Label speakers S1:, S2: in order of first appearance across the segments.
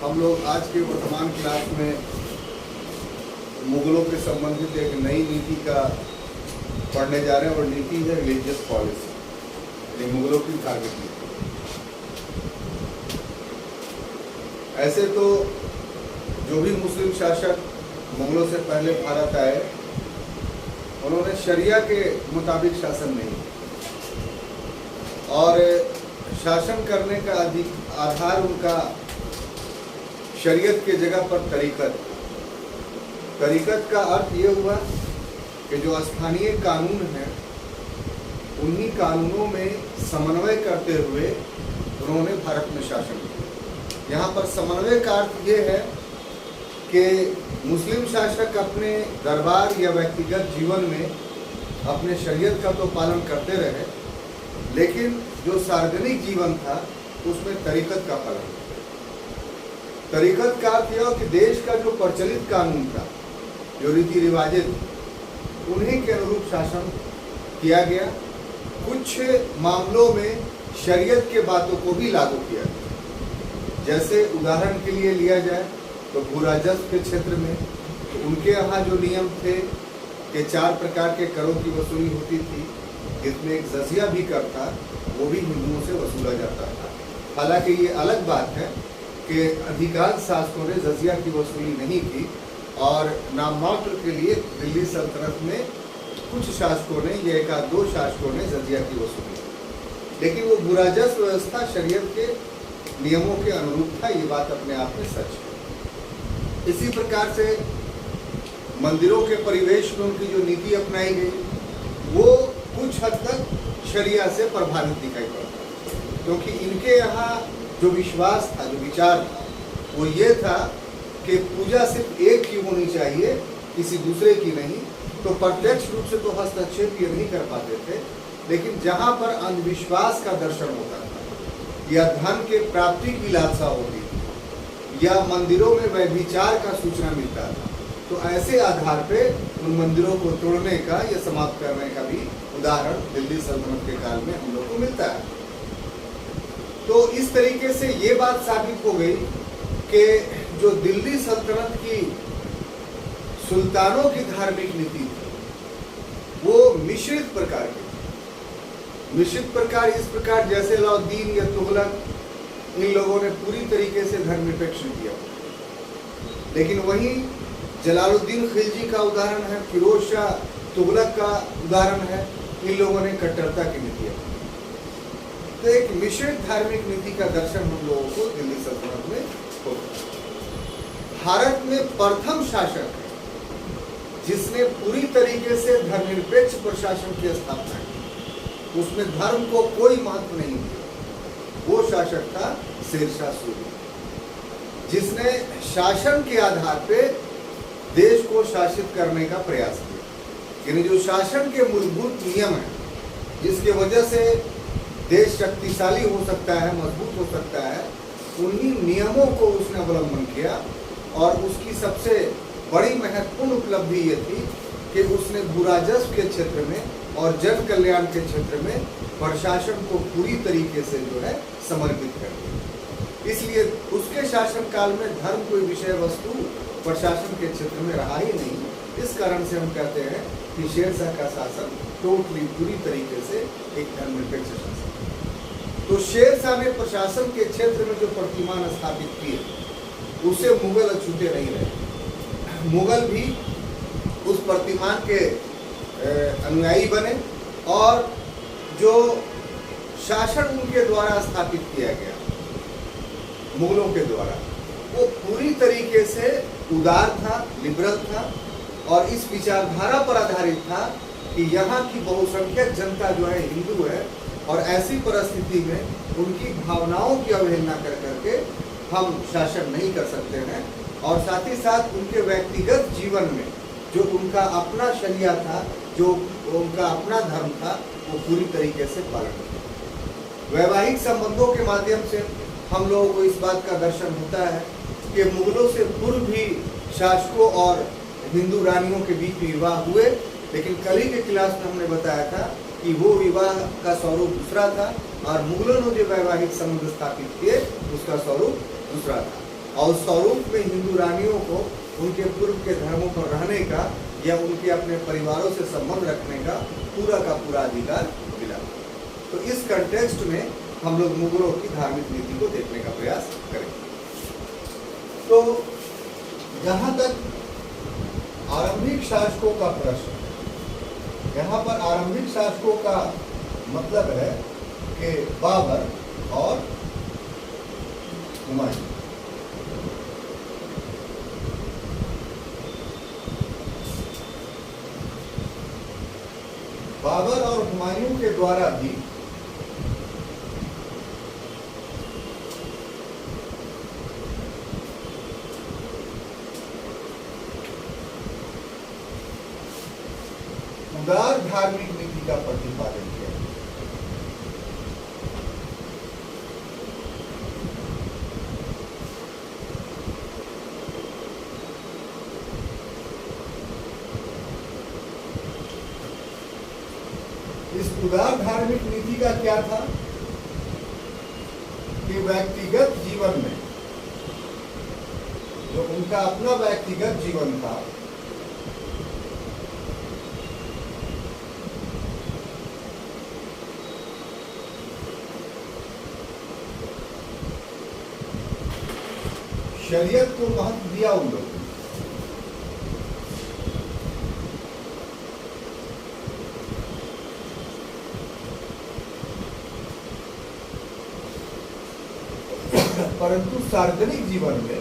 S1: हम लोग आज के वर्तमान क्लास में मुगलों के संबंधित एक नई नीति का पढ़ने जा रहे हैं और नीति है रिलीजियस पॉलिसी, यानी मुगलों की धार्मिक नीति। ऐसे तो जो भी मुस्लिम शासक मुगलों से पहले भारत आए उन्होंने शरिया के मुताबिक शासन नहीं और शासन करने का अधिक आधार उनका शरीयत के जगह पर तरीकत का अर्थ ये हुआ कि जो स्थानीय कानून हैं उन्हीं कानूनों में समन्वय करते हुए उन्होंने भारत में शासन किया। यहाँ पर समन्वय का अर्थ ये है कि मुस्लिम शासक अपने दरबार या व्यक्तिगत जीवन में अपने शरीयत का तो पालन करते रहे, लेकिन जो सार्वजनिक जीवन था उसमें तरीकत का पालन। तरीकत का अर्थ यह कि देश का जो प्रचलित कानून था, जो रीति रिवाजें थे, उन्हीं के अनुरूप शासन किया गया। कुछ मामलों में शरीयत के बातों को भी लागू किया गया। जैसे उदाहरण के लिए लिया जाए तो भूराजस्व के क्षेत्र में तो उनके यहाँ जो नियम थे कि 4 प्रकार के करों की वसूली होती थी, जिसमें एक जजिया भी कर था, वो भी हिंदुओं से वसूला जाता था। हालांकि ये अलग बात है कि अधिकांश शासकों ने जजिया की वसूली नहीं की और नाम मात्र के लिए दिल्ली सल्तनत में कुछ शासकों ने या 1-2 शासकों ने जजिया की वसूली की, लेकिन वो भूराजस्व व्यवस्था शरीयत के नियमों के अनुरूप था। ये बात अपने आप में सच है। इसी प्रकार से मंदिरों के परिवेश में उनकी जो नीति अपनाई गई वो कुछ हद तक शरिया से प्रभावित दिखाई पड़ता, क्योंकि इनके यहाँ जो विश्वास था, जो विचार था, वो ये था कि पूजा सिर्फ एक ही होनी चाहिए, किसी दूसरे की नहीं। तो प्रत्यक्ष रूप से तो हस्तक्षेप ये नहीं कर पाते थे, लेकिन जहाँ पर अंधविश्वास का दर्शन होता था या धन के प्राप्ति की लालसा होती थी या मंदिरों में व्यभिचार का सूचना मिलता था, तो ऐसे आधार पे उन मंदिरों को तोड़ने का या समाप्त करने का भी उदाहरण दिल्ली सल्तनत के काल में हम लोग को मिलता है। तो इस तरीके से ये बात साबित हो गई कि जो दिल्ली सल्तनत की सुल्तानों की धार्मिक नीति थी वो मिश्रित प्रकार की थी। मिश्रित प्रकार इस प्रकार जैसे अलाउद्दीन या तुगलक, इन लोगों ने पूरी तरीके से धर्मनिरपेक्ष किया, लेकिन वहीं जलालुद्दीन खिलजी का उदाहरण है, फिरोज शाह तुगलक का उदाहरण है, इन लोगों ने कट्टरता की नीति अपनाई। तो एक मिश्रित धार्मिक नीति का दर्शन हम लोगों को दिल्ली सल्तनत में होगा। भारत में प्रथम शासक है जिसने पूरी तरीके से धर्मनिरपेक्ष प्रशासन की स्थापना की, उसमें धर्म को कोई महत्व नहीं दिया। वो शासक था शेरशाह सूरी, जिसने शासन के आधार पे देश को शासित करने का प्रयास किया। यानी जो शासन के मूलभूत नियम हैं, जिसके वजह से देश शक्तिशाली हो सकता है, मजबूत हो सकता है, उन्हीं नियमों को उसने अवलंबन किया। और उसकी सबसे बड़ी महत्वपूर्ण उपलब्धि ये थी कि उसने भूराजस्व के क्षेत्र में और जन कल्याण के क्षेत्र में प्रशासन को पूरी तरीके से जो है समर्पित कर दिया। इसलिए उसके शासनकाल में धर्म कोई विषय वस्तु प्रशासन के क्षेत्र में रहा ही नहीं। इस कारण से हम कहते हैं कि शेरशाह का शासन टोटली पूरी तरीके से एक धर्मनिरपेक्ष शासन। तो शेरशाह ने प्रशासन के क्षेत्र में जो प्रतिमान स्थापित किए उसे मुगल अछूते नहीं रहे। मुगल भी उस प्रतिमान के अनुयायी बने और जो शासन उनके द्वारा स्थापित किया गया मुगलों के द्वारा, वो पूरी तरीके से उदार था, लिबरल था और इस विचारधारा पर आधारित था कि यहाँ की बहुसंख्यक जनता जो है हिंदू है और ऐसी परिस्थिति में उनकी भावनाओं की अवहेलना कर करके हम शासन नहीं कर सकते हैं। और साथ ही साथ उनके व्यक्तिगत जीवन में जो उनका अपना शरिया था, जो उनका अपना धर्म था, वो पूरी तरीके से पालन किया। वैवाहिक संबंधों के माध्यम से हम लोगों को इस बात का दर्शन होता है कि मुगलों से पूर्व भी शासकों और हिंदू रानियों के बीच विवाह हुए, लेकिन कल ही के क्लास में हमने बताया था कि वो विवाह का स्वरूप दूसरा था और मुगलों ने जो वैवाहिक संबंध स्थापित किए उसका स्वरूप दूसरा था। और स्वरूप में हिंदू रानियों को उनके पूर्व के धर्मों पर रहने का या उनके अपने परिवारों से संबंध रखने का पूरा अधिकार मिला। तो इस कंटेक्स्ट में हम लोग मुगलों की धार्मिक नीति को देखने का प्रयास करेंगे। तो जहाँ तक आरंभिक शासकों का प्रश्न, यहाँ पर आरंभिक शासकों का मतलब है कि बाबर और हुमायूं। बाबर और हुमायूं के द्वारा भी उदार धार्मिक नीति का प्रतिपादन किया। इस उदार धार्मिक नीति का क्या था कि व्यक्तिगत जीवन में जो उनका अपना व्यक्तिगत जीवन था, शरीयत को महत्व दिया उन लोगों ने। परंतु सार्वजनिक जीवन में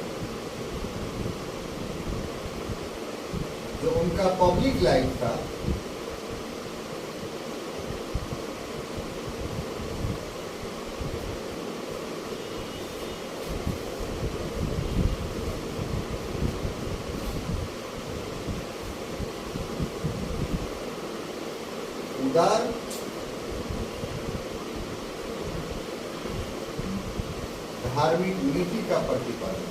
S1: जो उनका पब्लिक लाइफ था, उदार धार्मिक नीति का प्रतिपादन।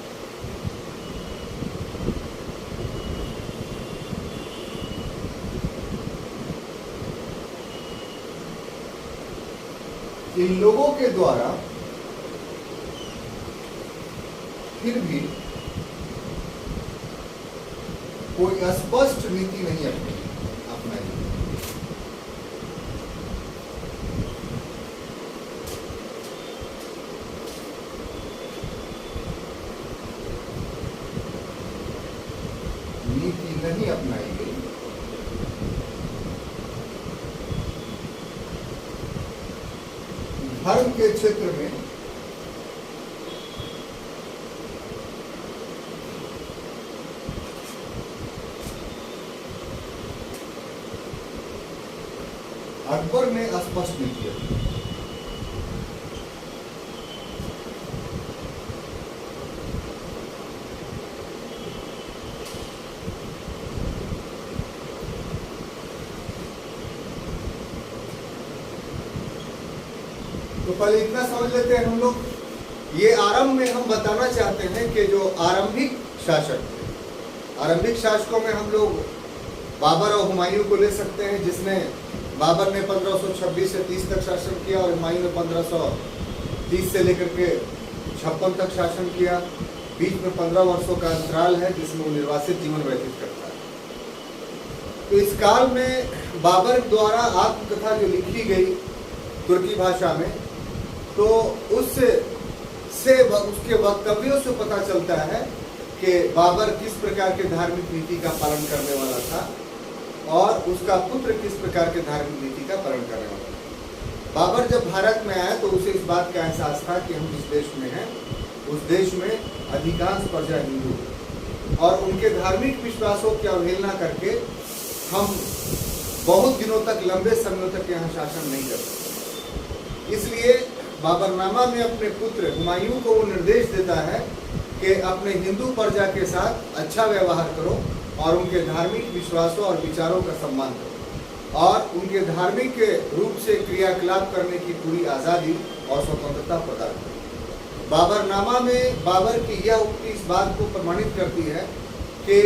S1: इन लोगों के द्वारा फिर भी कोई स्पष्ट नीति नहीं अपनाई। नीति नहीं अपनाई गई। धर्म के क्षेत्र में अकबर ने स्पष्ट नीति अपनाई। तो पहले इतना समझ लेते हैं हम लोग। ये आरंभ में हम बताना चाहते हैं कि जो आरंभिक शासक थे, आरंभिक शासकों में हम लोग बाबर और हुमायूं को ले सकते हैं, जिसने बाबर ने 1526 से 30 तक शासन किया और हुमायूं ने 1530 से लेकर के 56 तक शासन किया। बीच में 15 वर्षों का अंतराल है जिसमें वो निर्वासित जीवन व्यतीत करता है। तो इस काल में बाबर द्वारा आत्मकथा जो लिखी गई तुर्की भाषा में, तो उसके वक्तव्यों से पता चलता है कि बाबर किस प्रकार के धार्मिक नीति का पालन करने वाला था और उसका पुत्र किस प्रकार के धार्मिक नीति का पालन करने वाला था। बाबर जब भारत में आया तो उसे इस बात का एहसास था कि हम जिस देश में हैं उस देश में अधिकांश प्रजा हिंदू है और उनके धार्मिक विश्वासों की अवहेलना करके हम बहुत दिनों तक, लंबे समय तक यहाँ शासन नहीं कर सकते। इसलिए बाबरनामा में अपने पुत्र हुमायूं को वो निर्देश देता है कि अपने हिंदू प्रजा के साथ अच्छा व्यवहार करो और उनके धार्मिक विश्वासों और विचारों का सम्मान करो और उनके धार्मिक रूप से क्रियाकलाप करने की पूरी आज़ादी और स्वतंत्रता प्रदान करो। बाबरनामा में बाबर की यह उक्ति इस बात को प्रमाणित करती है कि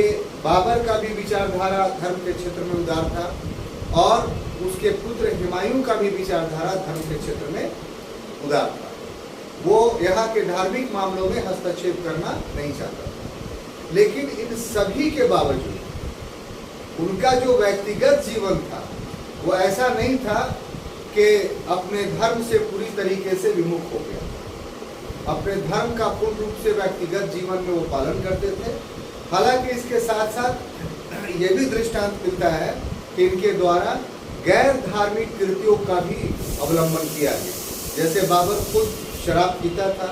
S1: बाबर का भी विचारधारा धर्म के क्षेत्र में उदार था और उसके पुत्र हुमायूं का भी विचारधारा धर्म के क्षेत्र में उदार था। वो यहाँ के धार्मिक मामलों में हस्तक्षेप करना नहीं चाहता था। लेकिन इन सभी के बावजूद उनका जो व्यक्तिगत जीवन था वो ऐसा नहीं था कि अपने धर्म से पूरी तरीके से विमुख हो गया। अपने धर्म का पूर्ण रूप से व्यक्तिगत जीवन में वो पालन करते थे। हालांकि इसके साथ साथ ये भी दृष्टांत मिलता है कि इनके द्वारा गैर धार्मिक कृत्यों का भी अवलंबन किया गया। जैसे बाबर खुद शराब पीता था।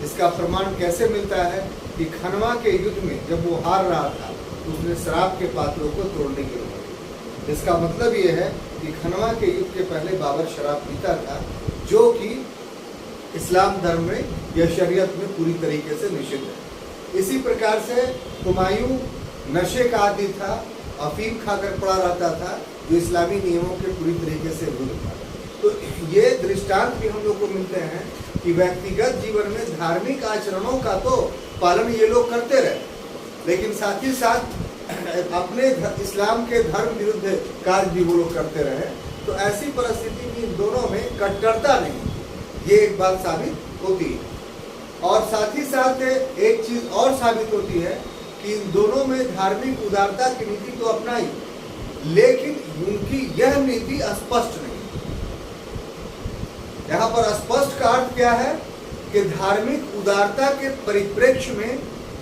S1: इसका प्रमाण कैसे मिलता है कि खनवा के युद्ध में जब वो हार रहा था तो उसने शराब के पात्रों को तोड़ने की अनुमति दी। इसका मतलब ये है कि खनवा के युद्ध के पहले बाबर शराब पीता था, जो कि इस्लाम धर्म में या शरीयत में पूरी तरीके से निषिद्ध है। इसी प्रकार से हुमायूं नशे का आदी था, अफीम खाकर पड़ा रहता था, जो इस्लामी नियमों के पूरी तरीके से विरुद्ध था। तो ये दृष्टांत भी हम लोग को मिलते हैं कि व्यक्तिगत जीवन में धार्मिक आचरणों का तो पालन ये लोग करते रहे, लेकिन साथ ही साथ अपने इस्लाम के धर्म विरुद्ध कार्य भी वो लोग करते रहे। तो ऐसी परिस्थिति में इन दोनों में कट्टरता नहीं, ये एक बात साबित होती है। और साथ ही साथ एक चीज और साबित होती है कि इन दोनों में धार्मिक उदारता की नीति तो अपनाई, लेकिन उनकी यह नीति स्पष्ट नहीं। यहाँ पर स्पष्ट का अर्थ क्या है कि धार्मिक उदारता के परिप्रेक्ष्य में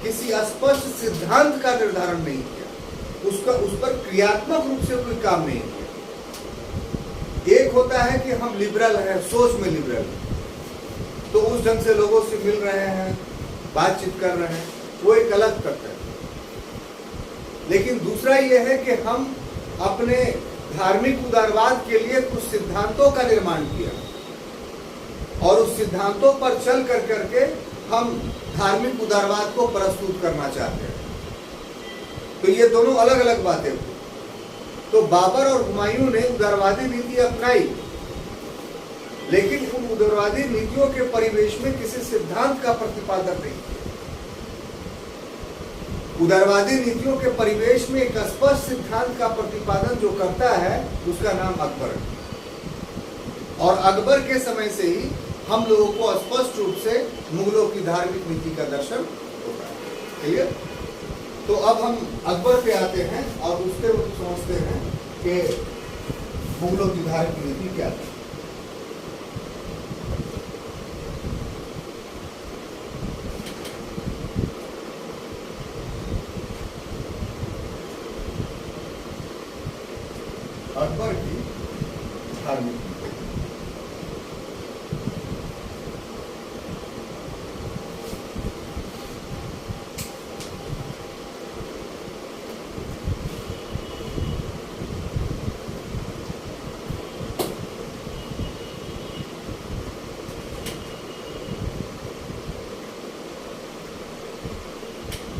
S1: किसी स्पष्ट सिद्धांत का निर्धारण नहीं किया, उस पर क्रियात्मक रूप से कोई काम नहीं किया। एक होता है कि हम लिबरल हैं, सोच में लिबरल हैं, तो उस ढंग से लोगों से मिल रहे हैं, बातचीत कर रहे हैं, वो एक अलग तथ्य है। लेकिन दूसरा ये है कि हम अपने धार्मिक उदारवाद के लिए कुछ सिद्धांतों का निर्माण किया और उस सिद्धांतों पर चल कर करके हम धार्मिक उदारवाद को प्रस्तुत करना चाहते हैं। तो ये दोनों अलग अलग बातें हुई। तो बाबर और हुमायूं ने उदारवादी नीति अपनाई, लेकिन उन उदारवादी नीतियों के परिवेश में किसी सिद्धांत का प्रतिपादन नहीं किया। उदारवादी नीतियों के परिवेश में एक स्पष्ट सिद्धांत का प्रतिपादन जो करता है उसका नाम अकबर है। और अकबर के समय से ही हम लोगों को स्पष्ट रूप से मुगलों की धार्मिक नीति का दर्शन होता है। क्लियर? तो अब हम अकबर पे आते हैं और उसके समझते हैं कि मुगलों की धार्मिक नीति क्या थी। अकबर की धार्मिक नीति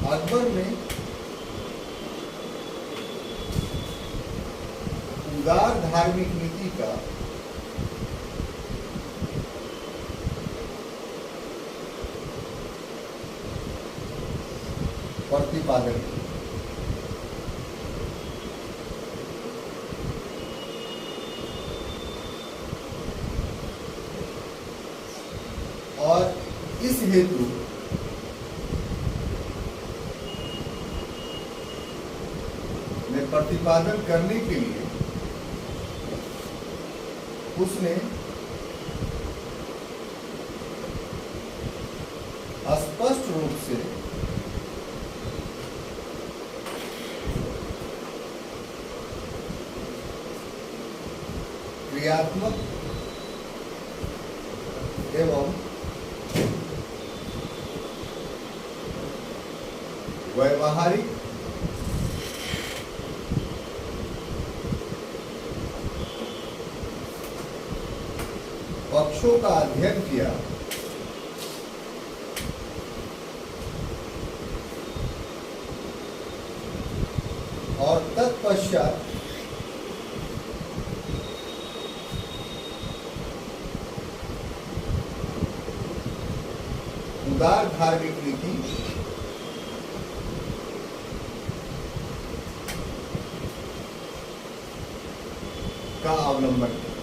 S1: अकबर ने उदार धार्मिक नीति का प्रतिपादन किया और इस हेतु में प्रतिपादन करने के लिए उसने स्पष्ट रूप से क्रियात्मक एवं व्यवहारिक पक्षों का अध्ययन किया और तत्पश्चात उदार धार्मिक नीति का अवलंबन किया।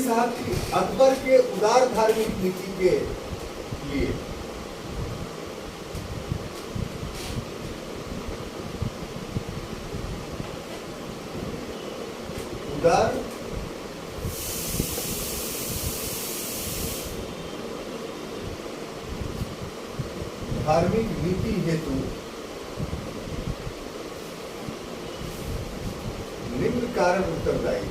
S1: साथ ही अकबर के उदार धार्मिक नीति के लिए उदार धार्मिक नीति हेतु निम्न कारण उत्तरदायी।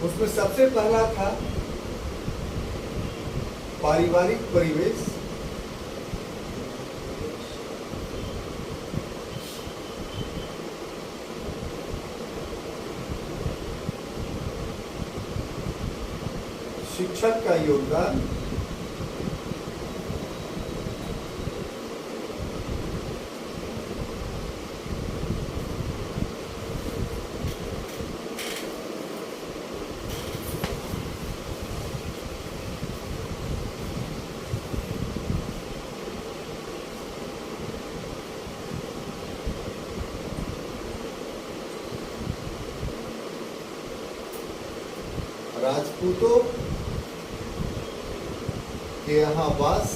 S1: उसमें सबसे पहला था पारिवारिक परिवेश, शिक्षक का योगदान, राजपूतों के यहाँ वास,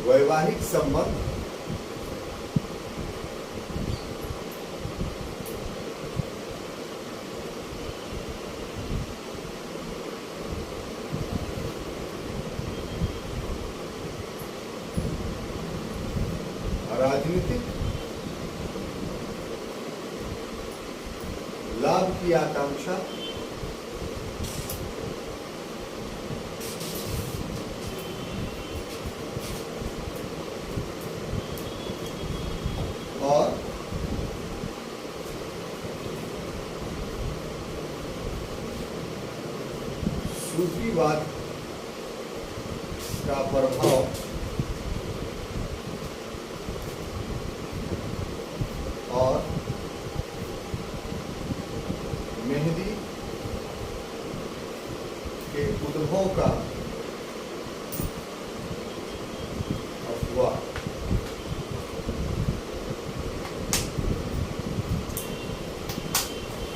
S1: वैवाहिक संबंध, राजनीतिक लाभ की आकांक्षा, और सूफीवाद का प्रभाव और मेहदी के उद्भव का अफवाह।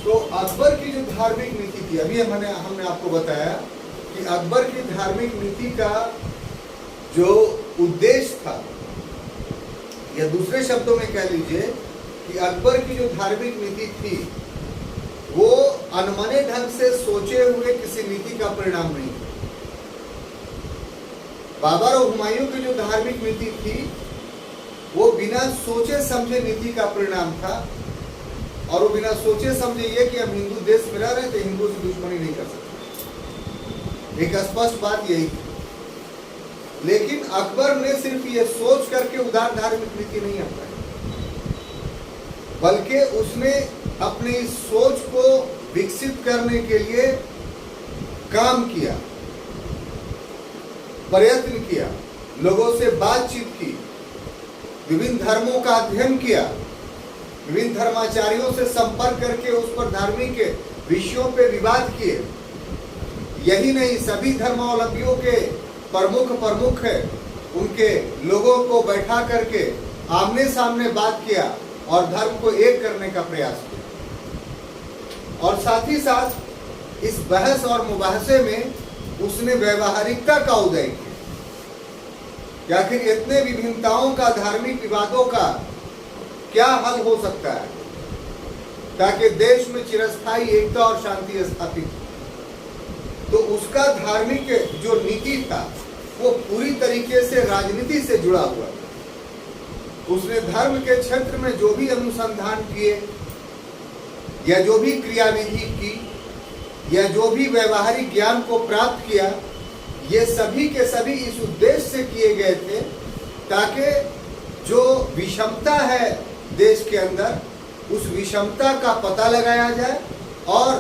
S1: तो अकबर की जो धार्मिक नीति थी, अभी हमने आपको बताया कि अकबर की धार्मिक नीति का जो उद्देश्य था, या दूसरे शब्दों में कह लीजिए कि अकबर की जो धार्मिक नीति थी वो अनमने ढंग से सोचे हुए किसी नीति का परिणाम नहीं था। बाबर और हुमायूं की जो धार्मिक नीति थी वो बिना सोचे समझे नीति का परिणाम था, और वो बिना सोचे समझे ये कि हम हिंदू देश में रह रहे थे, हिंदू से दुश्मनी नहीं कर सकते, एक स्पष्ट बात यही थी। लेकिन अकबर ने सिर्फ ये सोच करके उदार धार्मिक नीति नहीं अपनाई, बल्कि उसने अपनी सोच को विकसित करने के लिए काम किया, प्रयत्न किया, लोगों से बातचीत की, विभिन्न धर्मों का अध्ययन किया, विभिन्न धर्माचार्यों से संपर्क करके उस पर धार्मिक विषयों पे विवाद किए। यही नहीं, सभी धर्मावलंबियों के प्रमुख है उनके लोगों को बैठा करके आमने सामने बात किया और धर्म को एक करने का प्रयास किया। और साथ ही साथ इस बहस और मुबाहसे में उसने व्यवहारिकता का उदय किया कि आखिर इतने विभिन्नताओं का, धार्मिक विवादों का क्या हल हो सकता है ताकि देश में चिरस्थायी एकता और शांति स्थापित हो। तो उसका धार्मिक जो नीति था वो पूरी तरीके से राजनीति से जुड़ा हुआ था। उसने धर्म के क्षेत्र में जो भी अनुसंधान किए या जो भी क्रियाविधि की या जो भी व्यवहारिक ज्ञान को प्राप्त किया, ये सभी के सभी इस उद्देश्य से किए गए थे ताकि जो विषमता है देश के अंदर, उस विषमता का पता लगाया जाए। और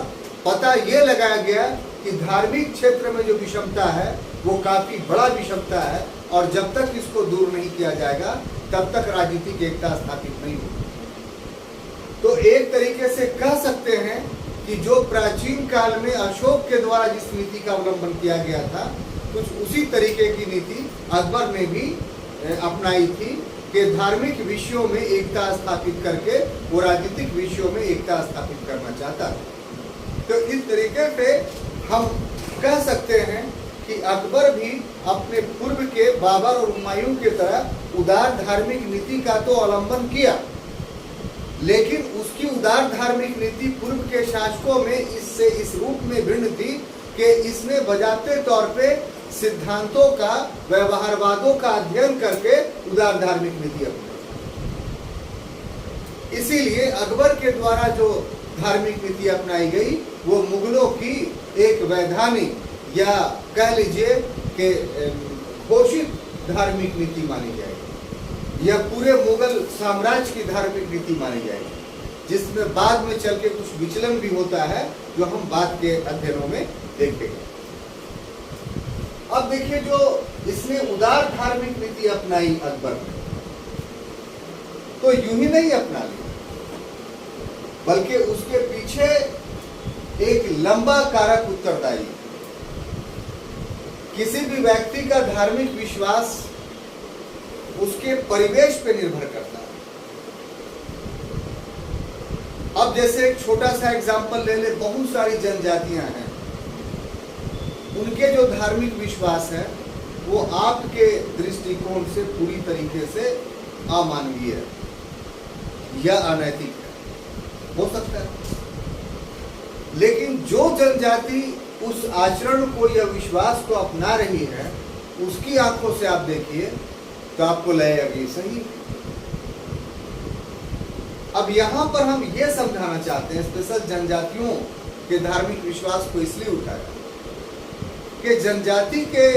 S1: पता ये लगाया गया कि धार्मिक क्षेत्र में जो विषमता है वो काफी बड़ा विषमता है, और जब तक इसको दूर नहीं किया जाएगा तब तक राजनीतिक एकता स्थापित नहीं होगी। तो एक तरीके से कह सकते हैं कि जो प्राचीन काल में अशोक के द्वारा जिस नीति का अवलंबन किया गया था, कुछ उसी तरीके की नीति अकबर ने भी अपनाई थी कि धार्मिक विषयों में एकता स्थापित करके वो राजनीतिक विषयों में एकता स्थापित करना चाहता था। तो इस तरीके से हम कह सकते हैं कि अकबर भी अपने पूर्व के बाबर और हुमायूं की तरह उदार धार्मिक नीति का तो अवलंबन किया, लेकिन उसकी उदार धार्मिक नीति पूर्व के शासकों में इससे इस रूप में भिन्न थी कि इसने बजाते तौर पे सिद्धांतों का, व्यवहारवादों का अध्ययन करके उदार धार्मिक नीति अपनाई। इसीलिए अकबर के द्वारा जो धार्मिक नीति अपनाई गई वो मुगलों की एक वैधानिक या कह लीजिए कि घोषित धार्मिक नीति मानी जाएगी, या पूरे मुगल साम्राज्य की धार्मिक नीति मानी जाएगी, जिसमें बाद में चल के कुछ विचलन भी होता है जो हम बाद के अध्ययनों में देखेंगे। अब देखिए, जो इसने उदार धार्मिक नीति अपनाई अकबर ने, तो यूं ही नहीं अपना ली, बल्कि उसके पीछे एक लंबा कारक उत्तरदायी। किसी भी व्यक्ति का धार्मिक विश्वास उसके परिवेश पे निर्भर करता है। अब जैसे एक छोटा सा एग्जांपल ले ले, बहुत सारी जनजातियां हैं, उनके जो धार्मिक विश्वास है वो आपके दृष्टिकोण से पूरी तरीके से अमानवीय है या अनैतिक है, हो सकता है। लेकिन जो जनजाति उस आचरण को या विश्वास को अपना रही है, उसकी आंखों से आप देखिए तो आपको लगेगा कि सही। अब यहां पर हम ये समझाना चाहते हैं, स्पेशल जनजातियों के धार्मिक विश्वास को इसलिए उठाया कि जनजाति के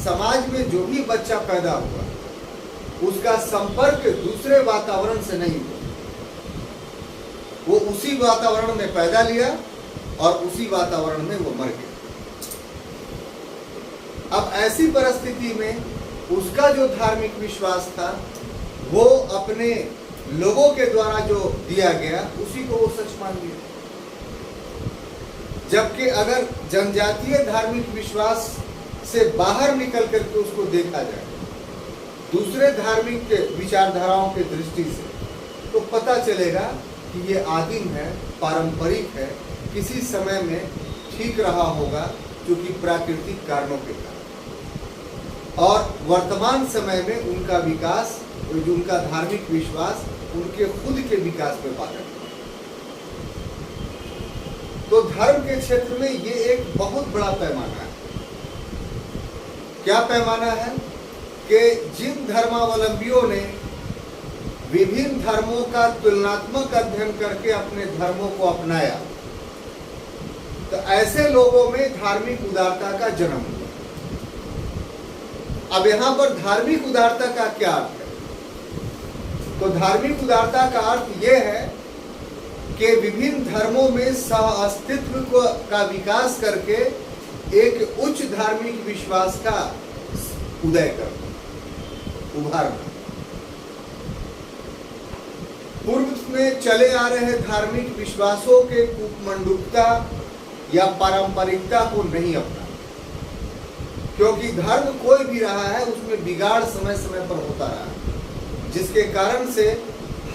S1: समाज में जो भी बच्चा पैदा हुआ उसका संपर्क दूसरे वातावरण से नहीं हुआ, वो उसी वातावरण में पैदा लिया और उसी वातावरण में वो मर गया। अब ऐसी परिस्थिति में उसका जो धार्मिक विश्वास था वो अपने लोगों के द्वारा जो दिया गया उसी को वो सच मान लिया। जबकि अगर जनजातीय धार्मिक विश्वास से बाहर निकल करके उसको देखा जाए दूसरे धार्मिक विचारधाराओं के दृष्टि से, तो पता चलेगा कि ये आदिम है, पारंपरिक है, किसी समय में ठीक रहा होगा क्योंकि प्राकृतिक कारणों के कारण, और वर्तमान समय में उनका विकास, जो उनका धार्मिक विश्वास उनके खुद के विकास में बाधक है। तो धर्म के क्षेत्र में ये एक बहुत बड़ा पैमाना है। क्या पैमाना है कि जिन धर्मावलंबियों ने विभिन्न धर्मों का तुलनात्मक अध्ययन करके अपने धर्मों को अपनाया, तो ऐसे लोगों में धार्मिक उदारता का जन्म हुआ। अब यहां पर धार्मिक उदारता का क्या अर्थ है? तो धार्मिक उदारता का अर्थ यह है कि विभिन्न धर्मों में सह अस्तित्व का विकास करके एक उच्च धार्मिक विश्वास का उदय करना, उभारना। पूर्व में चले आ रहे धार्मिक विश्वासों के कुमंडूकता या पारंपरिकता को नहीं अपना, क्योंकि धर्म कोई भी रहा है उसमें बिगाड़ समय समय पर होता रहा है, जिसके कारण से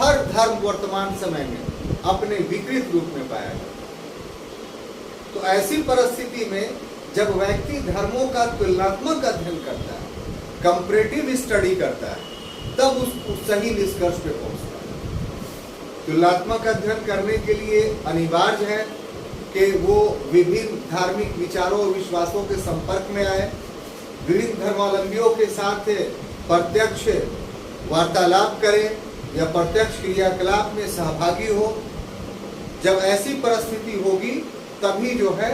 S1: हर धर्म वर्तमान समय में अपने विकृत रूप में पाया जाता है। तो ऐसी परिस्थिति में जब व्यक्ति धर्मों का तुलनात्मक अध्ययन करता है, कंपैरेटिव स्टडी करता है, तब उस सही निष्कर्ष पे पहुंचता है। तुलनात्मक अध्ययन करने के लिए अनिवार्य है कि वो विभिन्न धार्मिक विचारों और विश्वासों के संपर्क में आए, विभिन्न धर्मावलंबियों के साथ प्रत्यक्ष वार्तालाप करें या प्रत्यक्ष क्रियाकलाप में सहभागी हो। जब ऐसी परिस्थिति होगी तभी जो है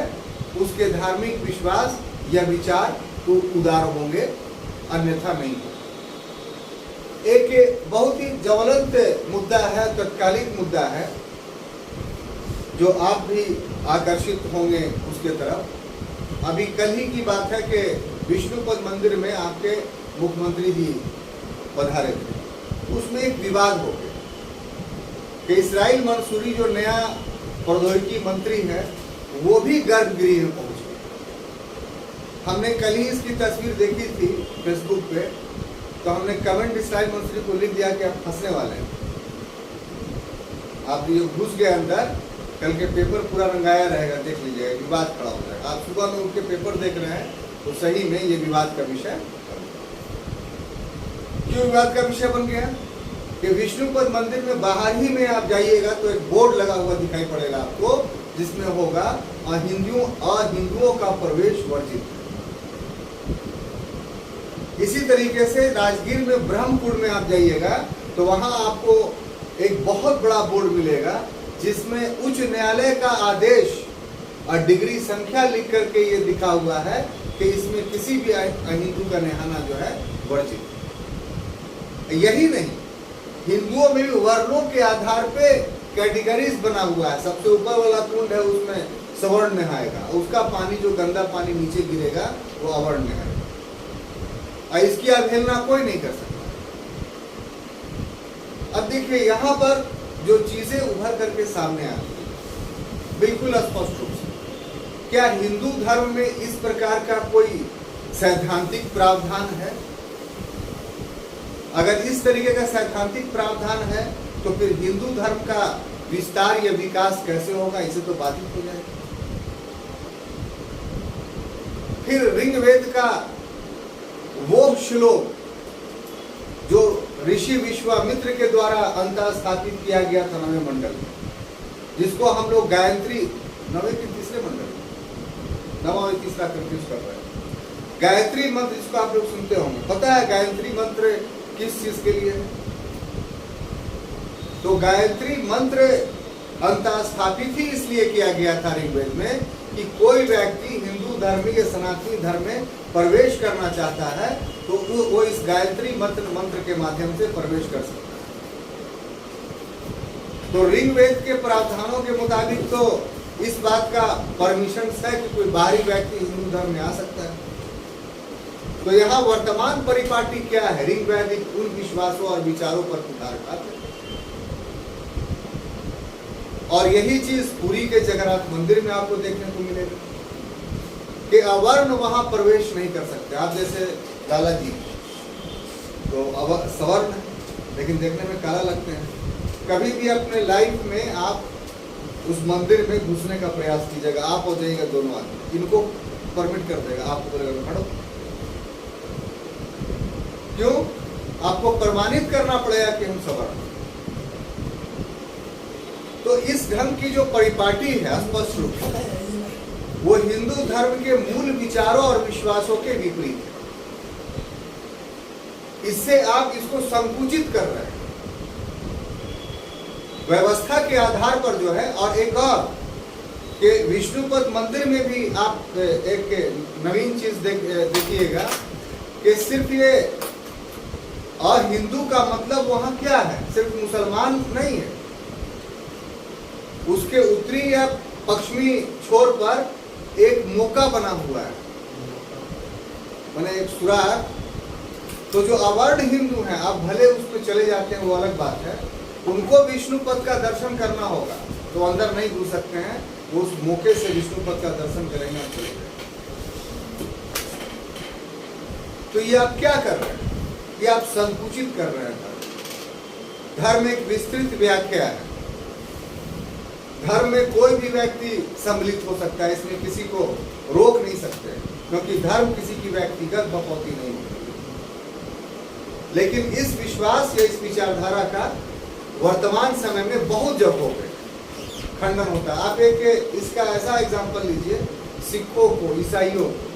S1: उसके धार्मिक विश्वास या विचार तो उदार होंगे, अन्यथा नहीं होंगे। एक बहुत ही ज्वलंत मुद्दा है, तत्कालिक मुद्दा है, जो आप भी आकर्षित होंगे उसके तरफ। अभी कल ही की बात है कि विष्णुपद मंदिर में आपके मुख्यमंत्री जी पधारे थे, उसमें एक विवाद हो गया कि इस्राइल मंसूरी जो नया प्रौद्योगिकी मंत्री है, वो भी गर्भगृह में पहुंच गए। हमने कल ही इसकी तस्वीर देखी थी फेसबुक पे, तो हमने कमेंट स्टाइल मंत्री को लिख दिया कि आप फंसने वाले हैं, आप ये घुस गए अंदर, कल के पेपर पूरा रंगाया रहेगा, देख लीजिएगा, विवाद खड़ा हो जाएगा। आप सुबह में उठ के पेपर देख रहे हैं तो सही में ये विवाद का विषय क्यों विवाद का विषय बन गया कि विष्णुपद मंदिर में बाहर ही में आप जाइएगा तो एक बोर्ड लगा हुआ दिखाई पड़ेगा आपको, जिसमें होगा अहिंदुओं का प्रवेश वर्जित। इसी तरीके से राजगीर में ब्रह्मपुर में आप जाइएगा तो वहां आपको एक बहुत बड़ा बोर्ड मिलेगा जिसमें उच्च न्यायालय का आदेश और डिग्री संख्या लिख करके ये लिखा हुआ है कि इसमें किसी भी अहिंदू का नहाना जो है वर्जित। यही नहीं, हिंदुओं में भी वर्णों के आधार पे कैटेगरीज बना हुआ है। सबसे ऊपर वाला कुंड है, उसमें सवर्ण नहाएगा, उसका पानी जो गंदा पानी नीचे गिरेगा वो अवर्ण नहाएगा, और इसकी अवहेलना कोई नहीं कर सकता। अब देखिए यहाँ पर जो चीजें उभर करके सामने आती है बिल्कुल स्पष्ट रूप से, क्या हिंदू धर्म में इस प्रकार का कोई सैद्धांतिक प्रावधान है? अगर इस तरीके का सैद्धांतिक प्रावधान है तो फिर हिंदू धर्म का विस्तार या विकास कैसे होगा? इसे तो बाधित हो जाएगा। फिर ऋग्वेद का वो श्लोक जो ऋषि विश्वामित्र के द्वारा अंतः स्थापित किया गया था नवे मंडल में, जिसको हम लोग गायत्री नवे के तीसरे मंडल, नवा और तीसरा कंफ्यूज कर रहे हैं। गायत्री मंत्र जिसको आप लोग सुनते होंगे, पता है गायत्री मंत्र किस चीज के लिए है? तो गायत्री मंत्र अंतः स्थापित ही इसलिए किया गया था ऋग्वेद में कि कोई व्यक्ति हिंदू धर्म या सनातनी धर्म में प्रवेश करना चाहता है तो वो इस गायत्री मंत्र के माध्यम से प्रवेश कर सकता है। तो ऋग्वेद के प्रावधानों के मुताबिक तो इस बात का परमिशन है कि कोई बाहरी व्यक्ति हिंदू धर्म में आ सकता है। तो यहाँ वर्तमान परिपाटी क्या है? ऋग्वैदिक उन विश्वासों और विचारों पर कुठारघात है। और यही चीज पुरी के जगन्नाथ मंदिर में आपको देखने को मिलेगा कि अवर्ण वहां प्रवेश नहीं कर सकते। आप जैसे लाला जी तो सवर्ण है लेकिन देखने में काला लगते हैं। कभी भी अपने लाइफ में आप उस मंदिर में घुसने का प्रयास कीजिएगा, आप हो जाइएगा दोनों आदमी, इनको परमिट कर देगा, आपको बोलेगा खड़ो। क्यों? आपको प्रमाणित करना पड़ेगा कि हम सवर्ण। तो इस ढंग की जो परिपाटी है स्पष्ट रूप से वो हिंदू धर्म के मूल विचारों और विश्वासों के विपरीत है। इससे आप इसको संकुचित कर रहे हैं व्यवस्था के आधार पर जो है। और एक और कि विष्णुपद मंदिर में भी आप एक नवीन चीज देखिएगा कि सिर्फ ये अहिंदू का मतलब वहां क्या है? सिर्फ मुसलमान नहीं है, उसके उत्तरी या पश्चिमी छोर पर एक मौका बना हुआ है, माने एक सुराग। तो जो अवर्ण हिंदू हैं, आप भले उस पर चले जाते हैं वो अलग बात है, उनको विष्णुपद का दर्शन करना होगा तो अंदर नहीं घुस सकते हैं, वो उस मौके से विष्णुपद का दर्शन करेंगे आप चले जाएंगे। तो ये आप क्या कर रहे हैं? ये आप संकुचित कर रहे हैं। धर्म एक विस्तृत व्याख्या है। धर्म में कोई भी व्यक्ति सम्मिलित हो सकता है, इसमें किसी को रोक नहीं सकते, क्योंकि धर्म किसी की व्यक्तिगत बपौती नहीं होती। लेकिन इस विश्वास या इस विचारधारा का वर्तमान समय में बहुत जगहों पे खंडन होता है। आप एक इसका ऐसा एग्जाम्पल लीजिए, सिखों को, ईसाइयों को,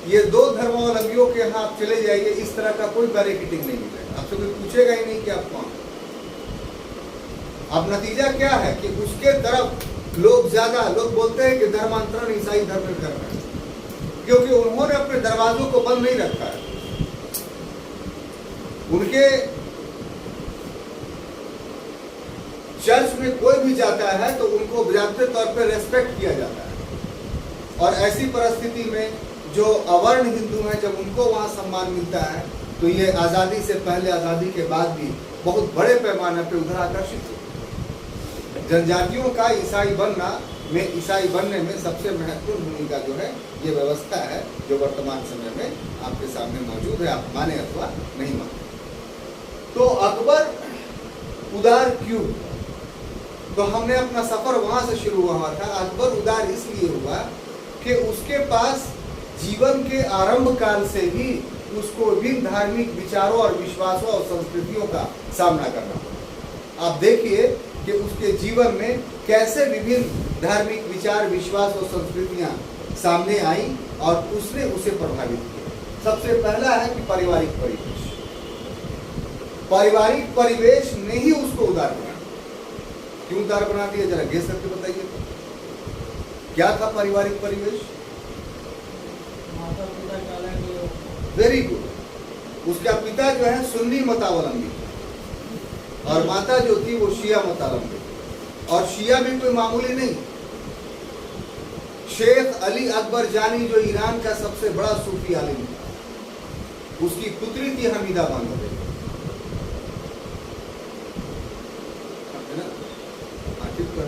S1: ये दो धर्मावलंबियों के यहाँ आप चले जाइए, इस तरह का कोई बैरिकेडिंग नहीं मिलेगा। आपसे कोई पूछेगा ही नहीं कि आप कौन। अब नतीजा क्या है कि उसके तरफ लोग बोलते हैं कि धर्मांतरण ईसाई धर्म में कर रहे हैं, क्योंकि उन्होंने अपने दरवाजों को बंद नहीं रखा है। उनके चर्च में कोई भी जाता है तो उनको व्यापक तौर पर रेस्पेक्ट किया जाता है। और ऐसी परिस्थिति में जो अवर्ण हिंदू हैं, जब उनको वहां सम्मान मिलता है तो ये आज़ादी से पहले, आज़ादी के बाद भी बहुत बड़े पैमाने पर उधर आकर्षित हुए। जनजातियों का ईसाई बनने में सबसे महत्वपूर्ण भूमिका जो है ये व्यवस्था है जो वर्तमान समय में आपके सामने मौजूद है, आप माने अथवा नहीं माने। तो अकबर उदार क्यों? तो हमने अपना सफर वहां से शुरू हुआ था। अकबर उदार इसलिए हुआ कि उसके पास जीवन के आरंभ काल से ही उसको विभिन्न धार्मिक विचारों और विश्वासों और संस्कृतियों का सामना करना पड़ा। आप देखिए कि उसके जीवन में कैसे विभिन्न धार्मिक विचार, विश्वास और संस्कृतियां सामने आई और उसने उसे प्रभावित किया। सबसे पहला है कि पारिवारिक परिवेश। पारिवारिक परिवेश ने ही उसको उदार बना। क्यों उदार बना दिया, जरा गेस करके बताइए। क्या था पारिवारिक परिवेश? Very good. उसका पिता जो है सुन्नी मतावलंबी और माता जो थी वो शिया मतावलंबी। और शिया भी कोई मामूली नहीं, शेख अली अकबर जानी जो ईरान का सबसे बड़ा सूफी आलिम था, उसकी पुत्री थी हमीदा बानो।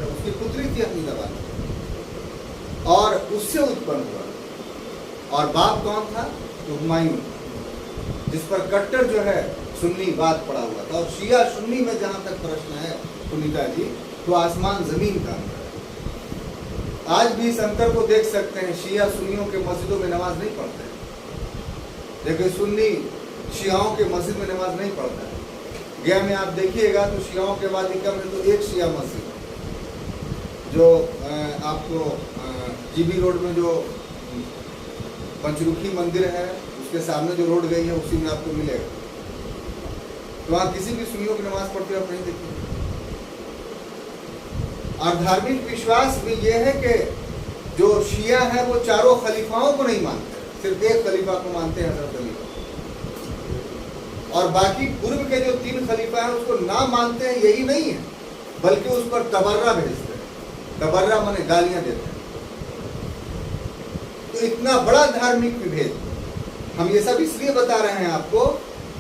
S1: उसकी पुत्री थी हमीदा बानो और उससे उत्पन्न हुआ। और बाप कौन था? तो हुमायूं, जिस पर कट्टर जो है सुन्नी बात पड़ा हुआ था। और शिया सुन्नी में जहां तक प्रश्न है सुनीता जी, तो आसमान जमीन का अंतर है। आज भी इस अंतर को देख सकते हैं। शिया सुन्नियों के मस्जिदों में नमाज नहीं पढ़ते हैं, लेकिन सुन्नी शियाओं के मस्जिद में नमाज नहीं पढ़ता है। गया में आप देखिएगा तो शियाओं के वादिका में तो एक शिया मस्जिद जो आपको जीबी रोड में जो पंचरुखी मंदिर है उसके सामने जो रोड गई है उसी में आपको मिलेगा। तो वहाँ किसी भी सुन्नियों की नमाज पढ़ते हुए आप नहीं देखिए। और धार्मिक विश्वास भी ये है कि जो शिया है वो चारों खलीफाओं को नहीं मानते, सिर्फ एक खलीफा को मानते हैं, हज़रत अली। और बाकी पूर्व के जो 3 खलीफा हैं उसको ना मानते हैं, यही नहीं है, बल्कि उस पर तबर्रा भेजते हैं। तबर्रा माने गालियां देते हैं। तो इतना बड़ा धार्मिक विभेद हम ये सब इसलिए बता रहे हैं आपको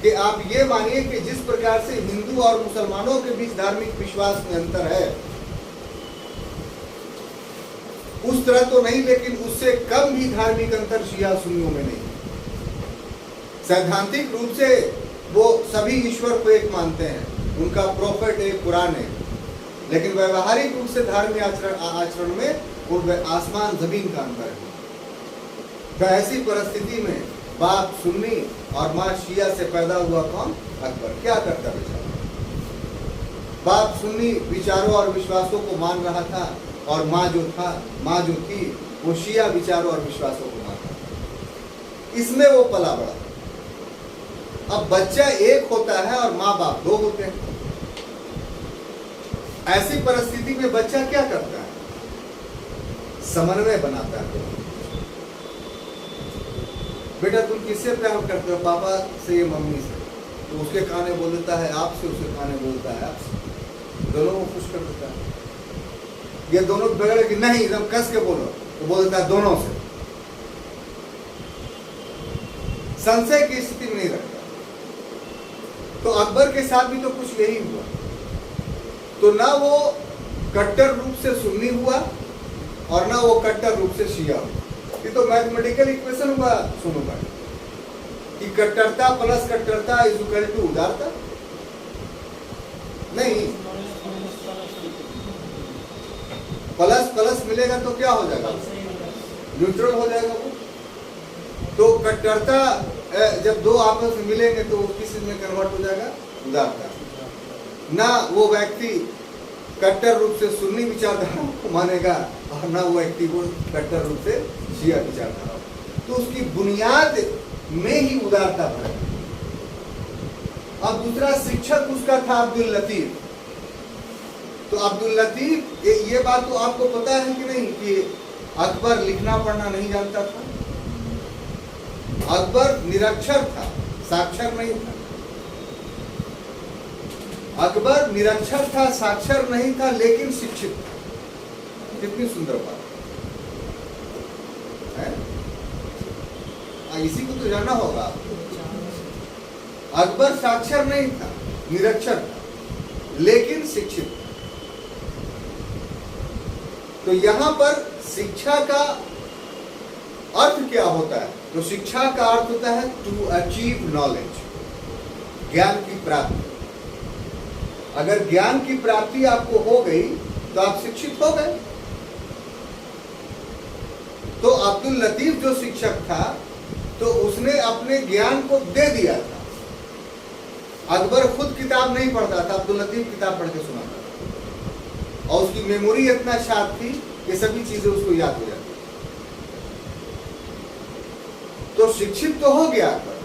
S1: कि आप ये मानिए कि जिस प्रकार से हिंदू और मुसलमानों के बीच धार्मिक विश्वास में अंतर है, उस तरह तो नहीं, लेकिन उससे कम भी धार्मिक अंतर शिया सुन्नियों में नहीं। सैद्धांतिक रूप से वो सभी ईश्वर को एक मानते हैं, उनका प्रोफेट एक, कुरान है, लेकिन व्यवहारिक रूप से धार्मिक आचरण में वो आसमान जमीन का अंतर है। तो ऐसी परिस्थिति में बाप सुन्नी और माँ शिया से पैदा हुआ कौन? अकबर। क्या करता बेचारा? बाप सुन्नी विचारों और विश्वासों को मान रहा था और माँ जो थी वो शिया विचारों और विश्वासों को मानता था। इसमें वो पला बड़ा। अब बच्चा एक होता है और माँ बाप 2 होते हैं। ऐसी परिस्थिति में बच्चा क्या करता है? समन्वय बनाता है। बेटा तुम किससे प्यार करते हो? पापा से, ये मम्मी से। तो उसके काने बोल देता है आपसे, उसके काने बोलता है आपसे। दोनों को खुश कर देता है। ये दोनों बगड़ कि नहीं एकदम कस के बोलो, तो बोल देता है दोनों से। संशय की स्थिति में नहीं रखता। तो अकबर के साथ भी तो कुछ यही हुआ। तो ना वो कट्टर रूप से सुन्नी हुआ और ना वो कट्टर रूप से शिया हुआ। ये तो मैथमेटिकल इक्वेशन हुआ सुनूंगा कि कट्टरता प्लस कट्टरता इज इक्वल टू उदारता। नहीं, प्लस प्लस मिलेगा तो क्या हो जाएगा? न्यूट्रल हो जाएगा वो। तो कट्टरता जब 2 आपस में मिलेंगे तो वो किस में कन्वर्ट हो जाएगा? उदारता। ना वो व्यक्ति कट्टर रूप से सुन्नी विचारधारा को मानेगा और ना वो व्यक्ति को कट्टर रूप से शिया विचारधारा। तो उसकी बुनियाद में ही उदारता भरा। अब दूसरा शिक्षक उसका था अब्दुल लतीफ। तो अब्दुल लतीफ, ये बात तो आपको पता है कि नहीं कि अकबर लिखना पढ़ना नहीं जानता था। अकबर निरक्षर था, साक्षर नहीं था। अकबर निरक्षर था, साक्षर नहीं था, लेकिन शिक्षित था। कितनी सुंदर बात है। इसी को तो जानना होगा। अकबर साक्षर नहीं था, निरक्षर था, लेकिन शिक्षित था। तो यहां पर शिक्षा का अर्थ क्या होता है? तो शिक्षा का अर्थ होता है टू अचीव नॉलेज, ज्ञान की प्राप्ति। अगर ज्ञान की प्राप्ति आपको हो गई तो आप शिक्षित हो गए। तो अब्दुल लतीफ जो शिक्षक था तो उसने अपने ज्ञान को दे दिया था। अकबर खुद किताब नहीं पढ़ता था, अब्दुल लतीफ किताब पढ़ के सुनाता था, और उसकी मेमोरी इतना शार्प थी कि सभी चीजें उसको याद हो जाती। तो शिक्षित तो हो गया अकबर,